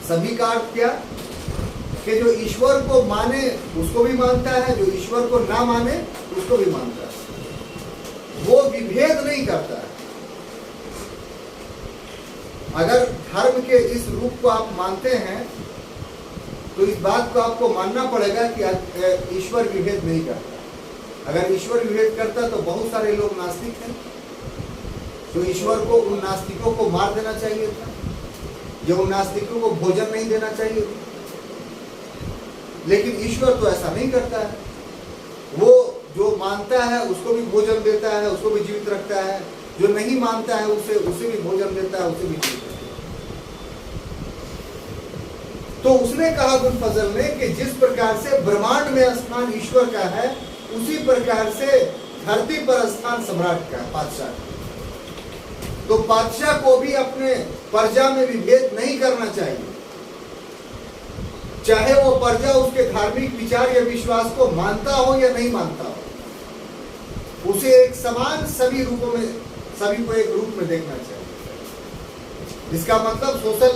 S1: सभी का अर्थ क्या? कि जो ईश्वर को माने उसको भी मानता है, जो ईश्वर को ना माने उसको भी मानता है। वो विभेद नहीं करता है। अगर धर्म के इस रूप को आप मानते हैं तो इस बात को आपको मानना पड़ेगा कि ईश्वर विभेद नहीं करता। अगर ईश्वर विभेद करता तो बहुत सारे लोग नास्तिक हैं, तो ईश्वर को उन नास्तिकों को मार देना चाहिए था, जो उन नास्तिकों को भोजन नहीं देना चाहिए था। लेकिन ईश्वर तो ऐसा नहीं करता है। वो जो मानता है उसको भी भोजन देता है, उसको भी जीवित रखता है, जो नहीं मानता है उसे भी भोजन देता है, उसे भी जीवित रखता है। तो उसने कहा अबुल फजल ने कि जिस प्रकार से ब्रह्मांड में स्थान ईश्वर का है, उसी प्रकार से धरती पर स्थान सम्राट का है, बादशाह का। तो बादशाह को भी अपने प्रजा में विभेद नहीं करना चाहिए, चाहे वो प्रजा उसके धार्मिक विचार या विश्वास को मानता हो या नहीं मानता हो। उसे एक समान सभी रूपों में, सभी को एक रूप में देखना चाहिए। इसका मतलब सोशल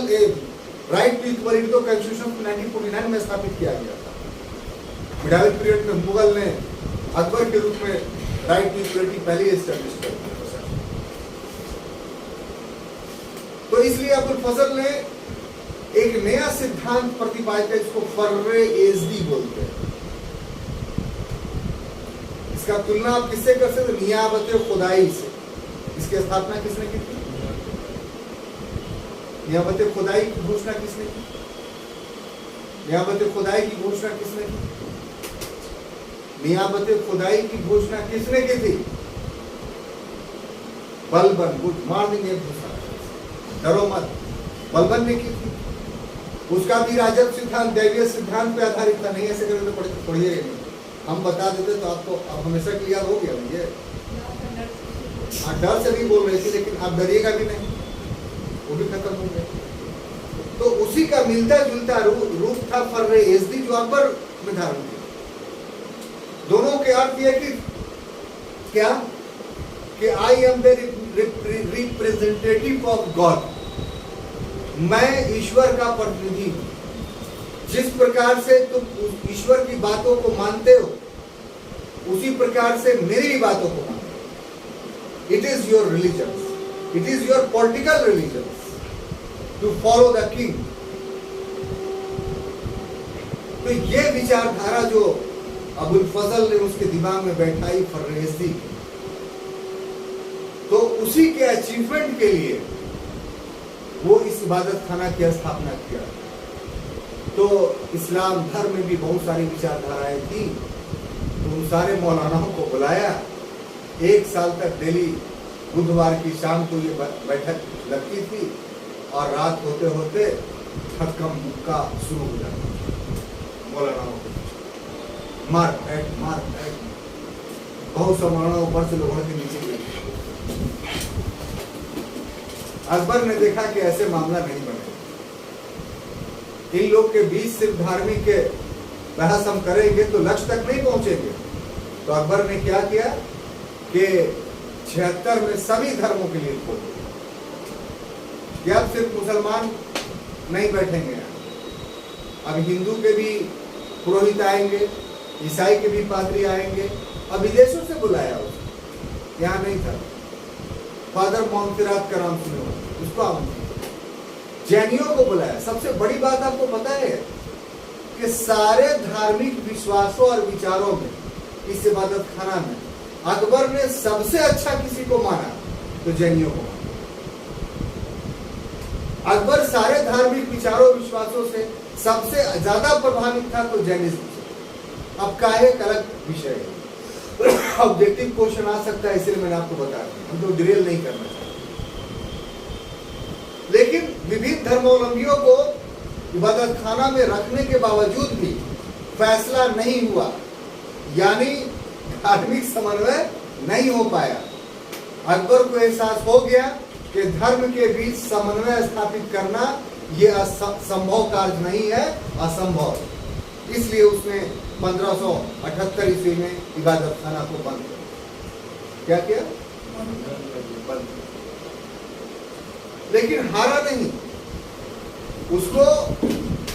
S1: राइट टू इक्वलिटी तो कॉन्स्टिट्यूशन 1949 में स्थापित किया गया था। मिडाल पीरियड में मुगल ने अकबर के रूप में राइट टू इक्वलिटी पहले एस्टेब्लिश कर दिया। तो इसलिए अबुल फजल ने एक नया सिद्धांत प्रतिपादित किया, इसको फर्रे-एज़दी बोलते हैं। इसका तुलना आप किससे कर सकते? नियाबत खुदाई से। इसकी स्थापना किसने की थी? नियाबत खुदाई की घोषणा किसने की? नियाबत खुदाई की घोषणा किसने की? नियाबत खुदाई की घोषणा किसने की थी? बलबन। गुड मॉर्निंग एक दूसरा, डरो मत, बलबन ने की थी। उसका भी राजत्व सिद्धांत दैवीय सिद्धांत पे आधारित था। नहीं ऐसे करके तो पढ़िए नहीं, हम बता देते तो आपको अब हमेशा क्लियर हो गया। मुझे डर से नहीं बोल रहे थे, लेकिन आप डरिएगा भी नहीं, वो भी खत्म हो गया। तो उसी का मिलता जुलता रूप था फर्रे-एज़दी, जो अकबर में धारण किया। दोनों के अर्थ यह कि क्या कि I am the representative of God, मैं ईश्वर का प्रतिनिधि हूं। जिस प्रकार से तुम ईश्वर की बातों को मानते हो, उसी प्रकार से मेरी भी बातों को मानो। It is your religion, it is your political religion to follow the king. तो ये विचारधारा जो अबुल फजल ने उसके दिमाग में बैठाई फर्रेसी, तो उसी के अचीवमेंट के लिए वो इस इबादत खाना की स्थापना किया। तो इस्लाम धर्म में भी बहुत सारी विचारधाराएं थी, तो उन सारे मौलानाओं को बुलाया। 1 साल तक डेली बुधवार की शाम को ये बैठक लगती थी और रात होते होते हक्का मुक्का शुरू हो जाता मौलानाओं को, मार बैठ। बहुत से मौलाना ऊपर से लोगों के नीचे गिरे। अकबर ने देखा कि ऐसे मामला नहीं बने, इन लोग के बीच सिर्फ धार्मिक के बहस हम करेंगे तो लक्ष्य तक नहीं पहुंचेंगे। तो अकबर ने क्या किया कि 76 में सभी धर्मों के लिए खोल दिया कि अब सिर्फ मुसलमान नहीं बैठेंगे यहाँ, अब हिंदू के भी पुरोहित आएंगे, ईसाई के भी पादरी आएंगे। अब विदेशों से बुलाया उसको, यहाँ नहीं था। फादर मोहम्मद का नाम सुने हो, उसको आमंत्रित। जैनियों को बुलाया। सबसे बड़ी बात आपको पता है कि सारे धार्मिक विश्वासों और विचारों में इस इबादत खाना में अकबर ने सबसे अच्छा किसी को माना तो जैनियों को माना। अकबर सारे धार्मिक विचारों विश्वासों से सबसे ज्यादा प्रभावित था तो जैनिज्म से। अब का एक अलग विषय है, ऑब्जेक्टिव क्वेश्चन आ सकता है, इसलिए मैंने आपको बता दिया, हम तो ड्रिल नहीं करना चाहते। लेकिन विभिन्न धर्मावलंबियों को इबादत खाना में रखने के बावजूद भी फैसला नहीं हुआ, यानी धार्मिक समन्वय नहीं हो पाया। अकबर को एहसास हो गया कि धर्म के बीच समन्वय स्थापित करना यह संभव कार्य नहीं है, असंभव। इसलिए उसने 1578 ईस्वी में इबादत खाना को बंद किया। क्या किया? बंद किया। लेकिन हारा नहीं उसको,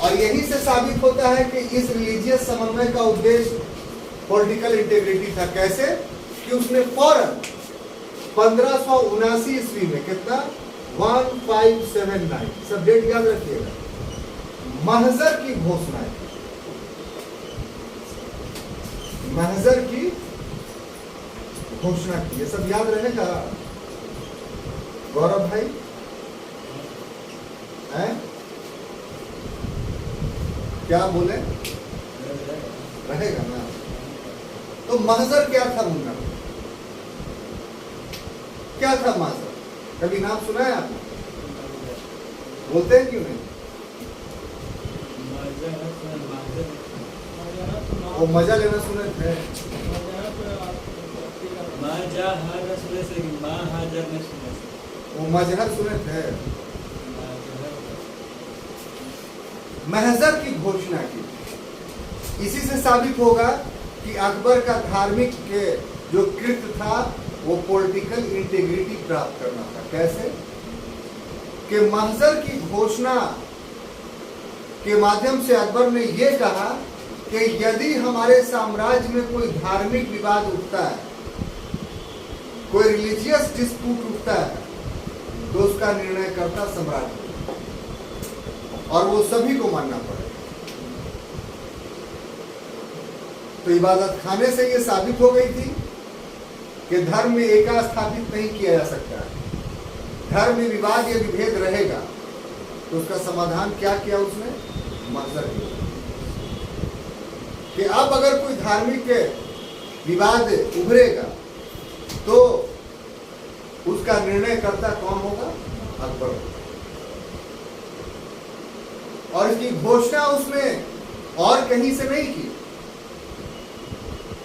S1: और यही से साबित होता है कि इस रिलीजियस समन्वय का उद्देश्य पॉलिटिकल इंटीग्रिटी था। कैसे? कि उसने फौरन 1579 ईस्वी में, कितना, 1579, सब डेट याद रखिएगा, महजर की घोषणा की। महजर की घोषणा की, ये सब याद रहेगा गौरव भाई है? क्या बोले? रहेगा ना? तो महजर क्या था मुन्ना? क्या था महजर? कभी नाम सुना है आपने? बोलते हैं क्यों नहीं? वो मजा लेना सुने थे। वो मजहर सुने थे। महजर की घोषणा की। इसी से साबित होगा कि अकबर का धार्मिक के जो कृत्य था वो पॉलिटिकल इंटीग्रिटी प्राप्त करना था। कैसे? कि महजर की घोषणा के माध्यम से अकबर ने यह कहा कि यदि हमारे साम्राज्य में कोई धार्मिक विवाद उठता है, कोई रिलीजियस डिस्प्यूट उठता है, तो उसका निर्णय करता सम्राट और वो सभी को मानना पड़ेगा। तो इबादत खाने से ये साबित हो गई थी कि धर्म में एका स्थापित नहीं किया जा सकता है। धर्म में विवाद या विभेद रहेगा तो उसका समाधान क्या किया उसने? महजर किया कि अब अगर कोई धार्मिक विवाद उभरेगा तो उसका निर्णय करता कौन होगा? अकबर होगा। और इसकी घोषणा उसने और कहीं से नहीं की,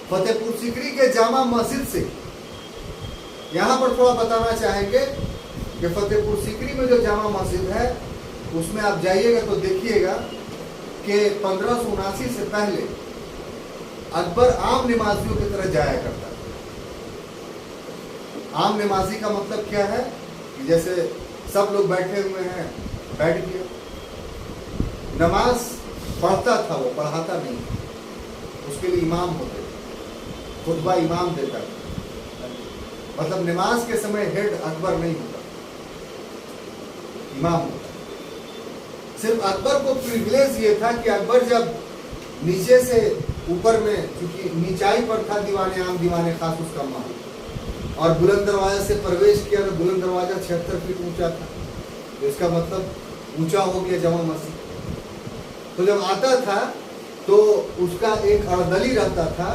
S1: फतेहपुर सीकरी के जामा मस्जिद से। यहां पर थोड़ा बताना चाहेंगे कि फतेहपुर सीकरी में जो जामा मस्जिद है उसमें आप जाइएगा तो देखिएगा कि 1579 से पहले अकबर आम नमाजियों की तरह जाया करता था। आम नमाजी का मतलब क्या है? कि जैसे सब लोग बैठे हुए हैं, बैठ गए, नमाज पढ़ता था, वो पढ़ाता नहीं, उसके लिए इमाम होते थे, खुतबा इमाम देता था। मतलब नमाज के समय हेड अकबर नहीं होता, इमाम होता। सिर्फ अकबर को प्रिविलेज ये था कि अकबर जब नीचे से ऊपर में, क्योंकि नीचाई पर था दीवाने आम दीवाने खास उसका महल, और बुलंद दरवाजा से प्रवेश किया तो बुलंद दरवाजा 76 फीट ऊंचा था, तो इसका मतलब ऊंचा हो गया जामा मस्जिद। तो जब आता था तो उसका एक अर्दली रहता था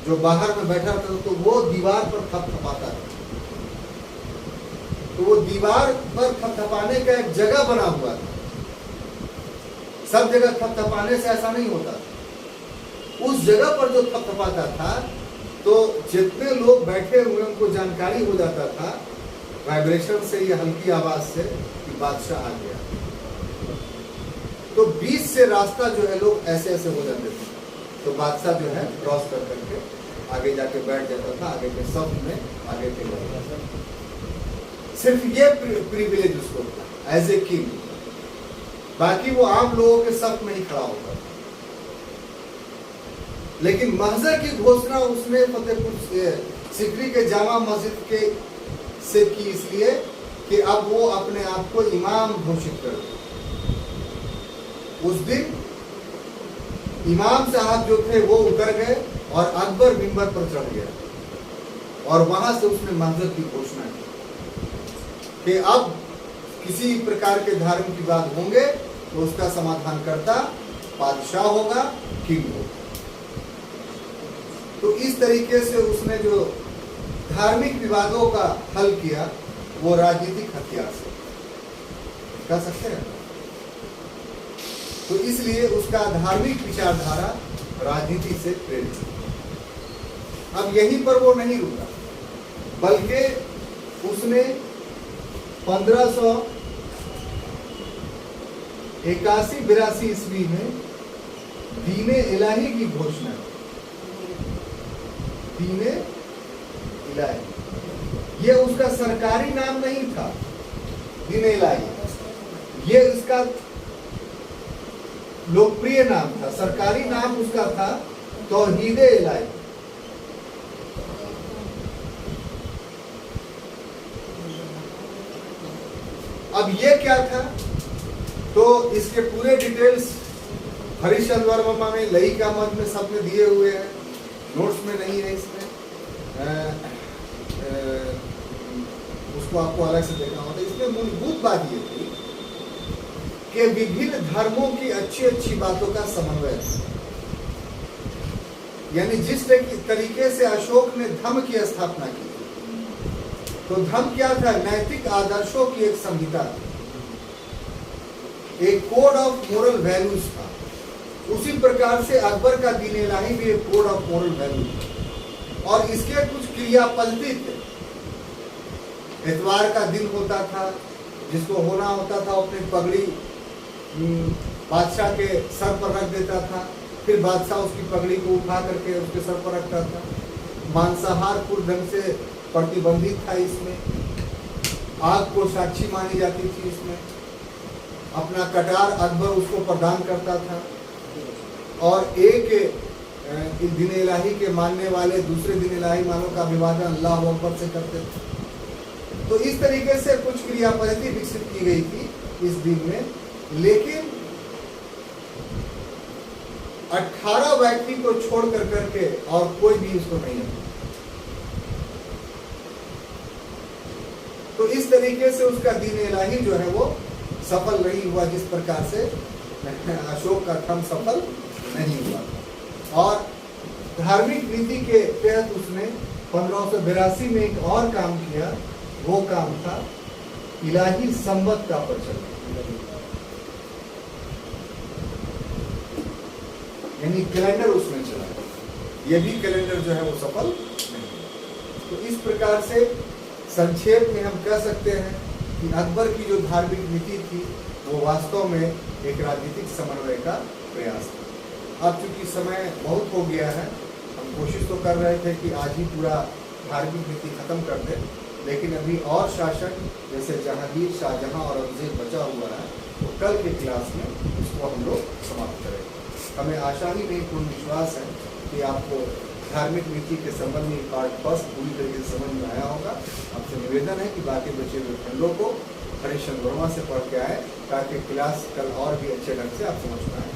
S1: जो बाहर में बैठा था, तो वो दीवार पर थपथपाता था। तो वो दीवार पर थपथपाने का एक जगह बना हुआ था, सब जगह थपथपाने से ऐसा नहीं होता था। उस जगह पर जो थपथपाता था तो जितने लोग बैठे हुए उनको जानकारी हो जाता था वाइब्रेशन से या हल्की आवाज से कि बादशाह आ गया। तो बीच से रास्ता जो है लोग ऐसे ऐसे हो जाते थे, तो बादशाह जो है क्रॉस कर करके आगे जाके बैठ जाता था, आगे के सब में आगे के लोग। सिर्फ ये प्रिविलेज उसको था एज ए किंग, बाकी वो आम लोगों के सब में ही खड़ा होता था। लेकिन महजर की घोषणा उसने फतेहपुर सिकरी के जामा मस्जिद के से की, इसलिए कि अब वो अपने आप को इमाम घोषित कर दे। उस दिन इमाम साहब जो थे वो उतर गए और अकबर मिंबर पर चढ़ गया, और वहां से उसने महजर की घोषणा की कि अब किसी प्रकार के धार्मिक विवाद होंगे तो उसका समाधान करता बादशाह होगा, किंग होगा। तो इस तरीके से उसने जो धार्मिक विवादों का हल किया वो राजनीतिक हथियार से कह सकते हैं। तो इसलिए उसका धार्मिक विचारधारा राजनीति से प्रेरित है। अब यहीं पर वो नहीं रुका, बल्कि उसने 1581-82 ईस्वी में दीने इलाही की घोषणा की। दीने इलाही ये उसका सरकारी नाम नहीं था, दीने इलाही ये इसका लोकप्रिय नाम था। सरकारी नाम उसका था तौहीद इलाही। अब ये क्या था, तो इसके पूरे डिटेल्स हरिश्चंद्र वर्मा में, ललित मत में सब में दिए हुए हैं, नोट्स में नहीं है इसमें। उसको आपको अलग से देखना होता है। इसमें मूलभूत बात ये थी कि विभिन्न धर्मों की अच्छी अच्छी बातों का समन्वय, यानी जिस तरीके से अशोक ने धम्म की स्थापना की, तो धम्म क्या था? नैतिक आदर्शों की एक संहिता थी, एक कोड ऑफ मोरल वैल्यूज था। उसी प्रकार से अकबर का दीन इलाही भी एक कोड ऑफ मोरल वैल्यूज था, और इसके कुछ क्रिया पद्धति थे। इतवार का दिन होता था, जिसको होना होता था अपनी पगड़ी बादशाह के सर पर रख देता था, फिर बादशाह उसकी पगड़ी को उठा करके उसके सर पर रखता था। मांसाहार पूर्ण ढंग से प्रतिबंधित था इसमें, आग को साक्षी मानी जाती थी इसमें, अपना कटार अकबर उसको प्रदान करता था, और एक दिन इलाही के मानने वाले दूसरे दिन इलाही मानों का अभिवादन अल्लाह अकबर से करते थे। तो इस तरीके से कुछ क्रिया पद्धति विकसित की गई थी इस दिन में। लेकिन 18 व्यक्ति को छोड़ कर करके और कोई भी इसको नहीं है। तो इस तरीके से उसका दीन इलाही जो है वो सफल नहीं हुआ, जिस प्रकार से अशोक का धम्म सफल नहीं हुआ। और धार्मिक नीति के तहत उसने 1582 में एक और काम किया, वो काम था इलाही संवत का प्रचलन, यानी कैलेंडर उसमें चला। ये भी कैलेंडर जो है वो सफल नहीं। तो इस प्रकार से संक्षेप में हम कह सकते हैं कि अकबर की जो धार्मिक नीति थी वो वास्तव में एक राजनीतिक समन्वय का प्रयास था। अब चूंकि समय बहुत हो गया है, हम कोशिश तो कर रहे थे कि आज ही पूरा धार्मिक नीति खत्म कर दें, लेकिन अभी और शासक जैसे जहांगीर, शाहजहां और औरंगजेब बचा हुआ है, तो कल के क्लास में इसको हम लोग समाप्त करेंगे। हमें आशा ही नहीं, पूर्ण विश्वास है कि आपको धार्मिक नीति के संबंध में पार्ट फर्स्ट पूरी तरीके से समझ में आया होगा। आपसे निवेदन है कि बाकी बचे हुए खंडों को हरिश्चंद्र वर्मा से पढ़ के आए, ताकि क्लास कल और भी अच्छे ढंग से आप समझ पाएँ।